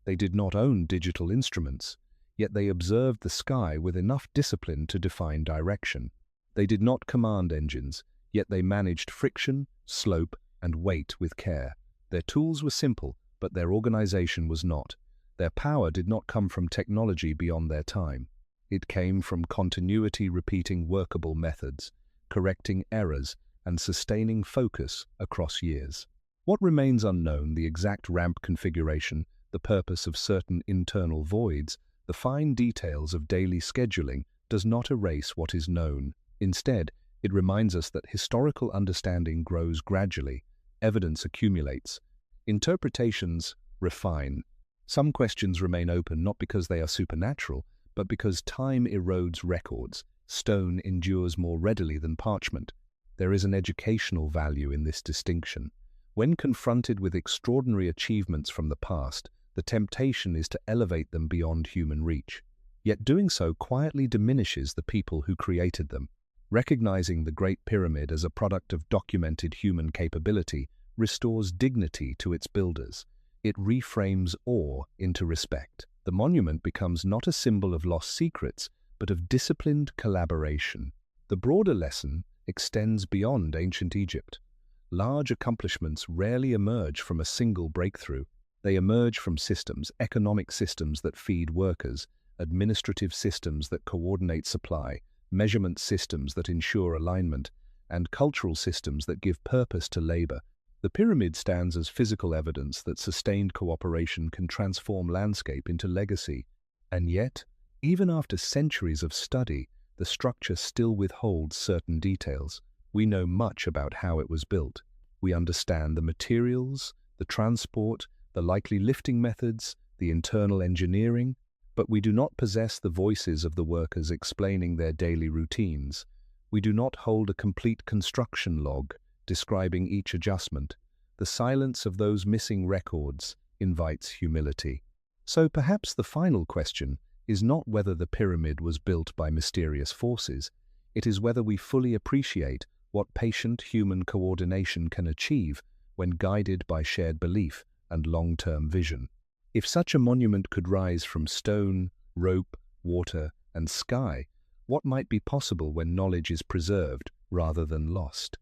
They did not own digital instruments, yet they observed the sky with enough discipline to define direction. They did not command engines, yet they managed friction, slope, and weight with care. Their tools were simple, but their organization was not. Their power did not come from technology beyond their time. It came from continuity repeating workable methods, correcting errors, and sustaining focus across years. What remains unknown, the exact ramp configuration, the purpose of certain internal voids, the fine details of daily scheduling, does not erase what is known. Instead, it reminds us that historical understanding grows gradually, evidence accumulates, interpretations refine. Some questions remain open not because they are supernatural, but because time erodes records. Stone endures more readily than parchment. There is an educational value in this distinction. When confronted with extraordinary achievements from the past, the temptation is to elevate them beyond human reach. Yet doing so quietly diminishes the people who created them. Recognizing the Great Pyramid as a product of documented human capability restores dignity to its builders. It reframes awe into respect. The monument becomes not a symbol of lost secrets, but of disciplined collaboration. The broader lesson extends beyond ancient Egypt. Large accomplishments rarely emerge from a single breakthrough. They emerge from systems, economic systems that feed workers, administrative systems that coordinate supply, measurement systems that ensure alignment, and cultural systems that give purpose to labor. The pyramid stands as physical evidence that sustained cooperation can transform landscape into legacy. And yet, even after centuries of study, the structure still withholds certain details. We know much about how it was built. We understand the materials, the transport, the likely lifting methods, the internal engineering, but we do not possess the voices of the workers explaining their daily routines. We do not hold a complete construction log describing each adjustment. The silence of those missing records invites humility. So perhaps the final question is not whether the pyramid was built by mysterious forces. It is whether we fully appreciate what patient human coordination can achieve when guided by shared belief and long-term vision. If such a monument could rise from stone, rope, water, and sky, what might be possible when knowledge is preserved rather than lost?